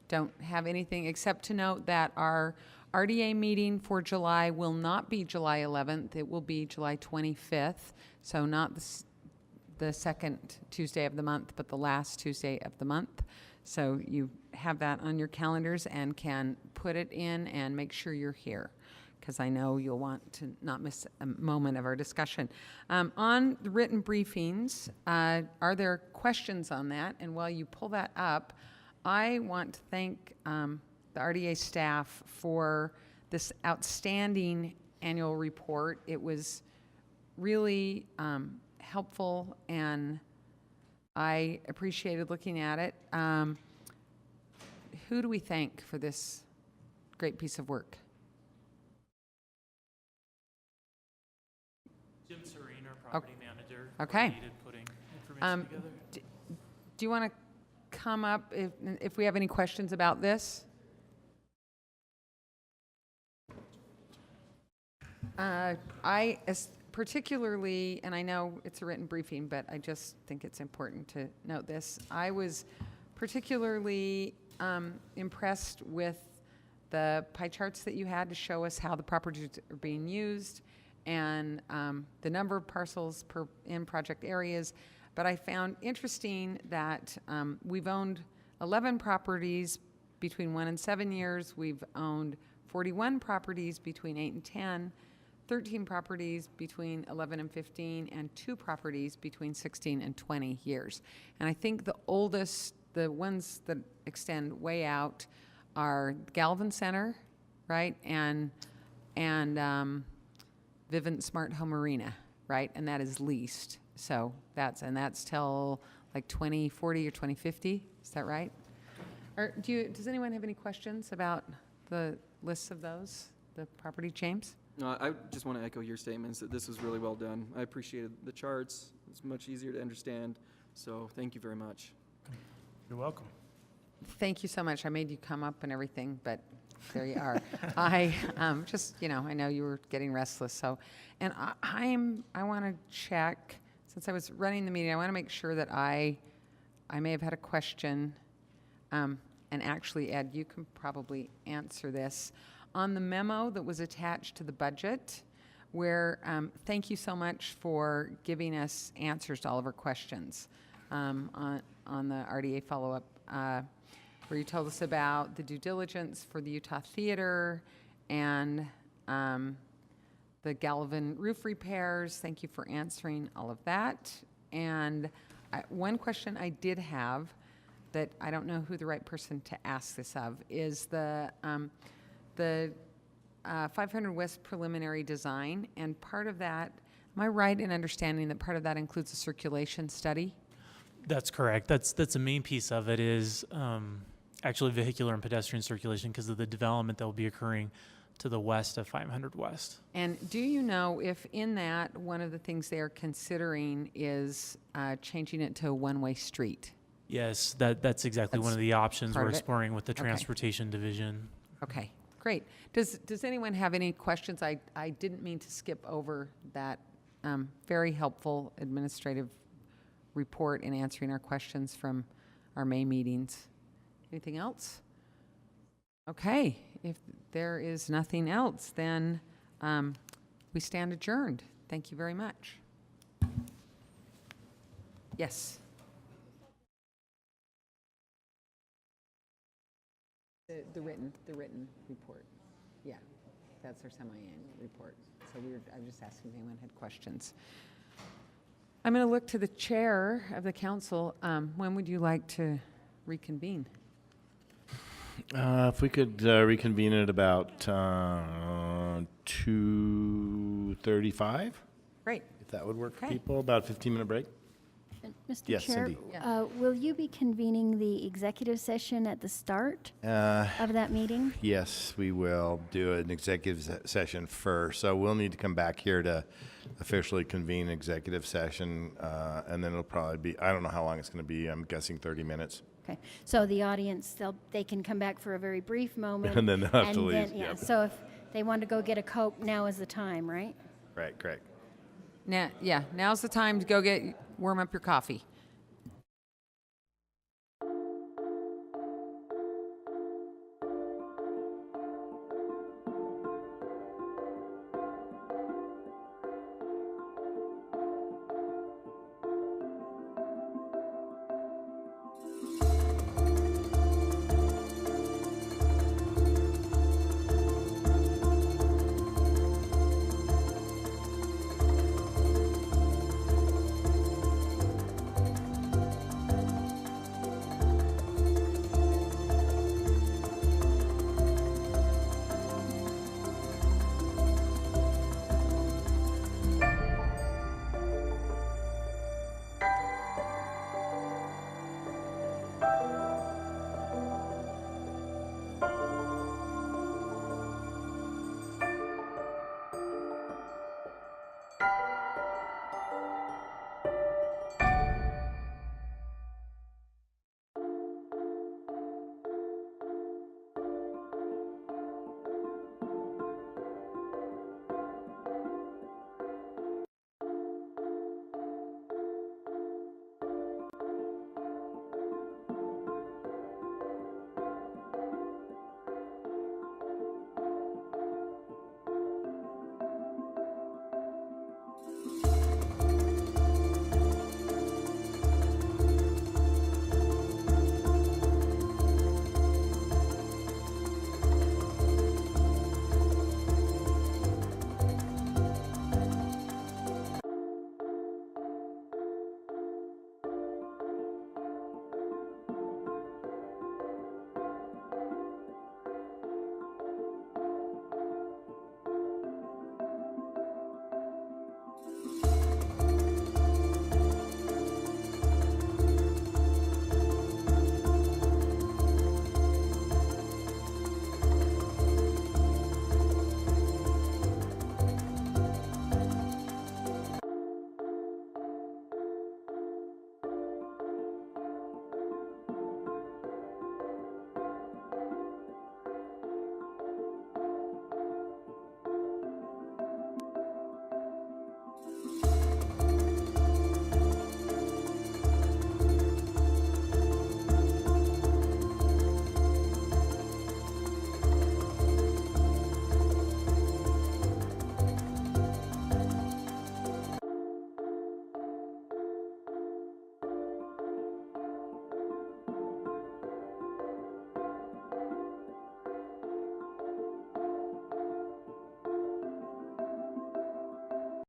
don't have anything except to note that our RDA meeting for July will not be July 11th. It will be July 25th. So not the second Tuesday of the month, but the last Tuesday of the month. So you have that on your calendars and can put it in and make sure you're here, because I know you'll want to not miss a moment of our discussion. On the written briefings, are there questions on that? And while you pull that up, I want to thank the RDA staff for this outstanding annual report. It was really helpful, and I appreciated looking at it. Who do we thank for this great piece of work? Jim Serene, our property manager, Okay. coordinated putting information together. Do you want to come up if we have any questions about this? Particularly, and I know it's a written briefing, but I just think it's important to note this. I was particularly impressed with the pie charts that you had to show us how the properties are being used and the number of parcels in project areas. But I found interesting that we've owned 11 properties between 1 and 7 years. We've owned 41 properties between 8 and 10, 13 properties between 11 and 15, and 2 properties between 16 and 20 years. And I think the oldest, the ones that extend way out, are Galvin Center, right, and Vivint Smart Home Arena, right, and that is leased. So that's till like 2040 or 2050. Is that right? Or does anyone have any questions about the lists of those, the property, James? No, I just want to echo your statements that this was really well done. I appreciated the charts. It's much easier to understand. So thank you very much. You're welcome. Thank you so much. I made you come up and everything, but there you are. I just, I know you were getting restless. So, and I want to check, since I was running the meeting, I want to make sure that I may have had a question. And actually, Ed, you can probably answer this. On the memo that was attached to the budget, where thank you so much for giving us answers to all of our questions. on the RDA follow-up, where you told us about the due diligence for the Utah Theater and the Galvin roof repairs. Thank you for answering all of that. And one question I did have that I don't know who the right person to ask this of is the 500 West preliminary design, and part of that, am I right in understanding that part of that includes a circulation study? That's correct. That's a main piece of it is actually vehicular and pedestrian circulation because of the development that will be occurring to the west of 500 West. And do you know if in that one of the things they are considering is changing it to a one-way street? Yes, that's exactly one of the options part we're of it? exploring with the Okay. transportation division. Okay, great. Does anyone have any questions? I didn't mean to skip over that very helpful administrative report in answering our questions from our May meetings. Anything else? Okay, if there is nothing else, then we stand adjourned. Thank you very much. Yes. The written report. Yeah, that's our semi-annual report. So I was just asking if anyone had questions. I'm going to look to the chair of the council. When would you like to reconvene? If we could reconvene at about 2:35, Great. if that would work for Okay. people, about a 15-minute break. Mr. Yes, Chair, Cindy. will you be convening the executive session at the start of that meeting? Yes, we will do an executive session first. So we'll need to come back here to officially convene executive session, and then it'll probably be, I don't know how long it's going to be. I'm guessing 30 minutes. Okay, so the audience, they can come back for a very brief moment. And then they'll have to leave, Yeah, yep. so if they want to go get a Coke, now is the time, right? Right, correct. Now's the time to go warm up your coffee.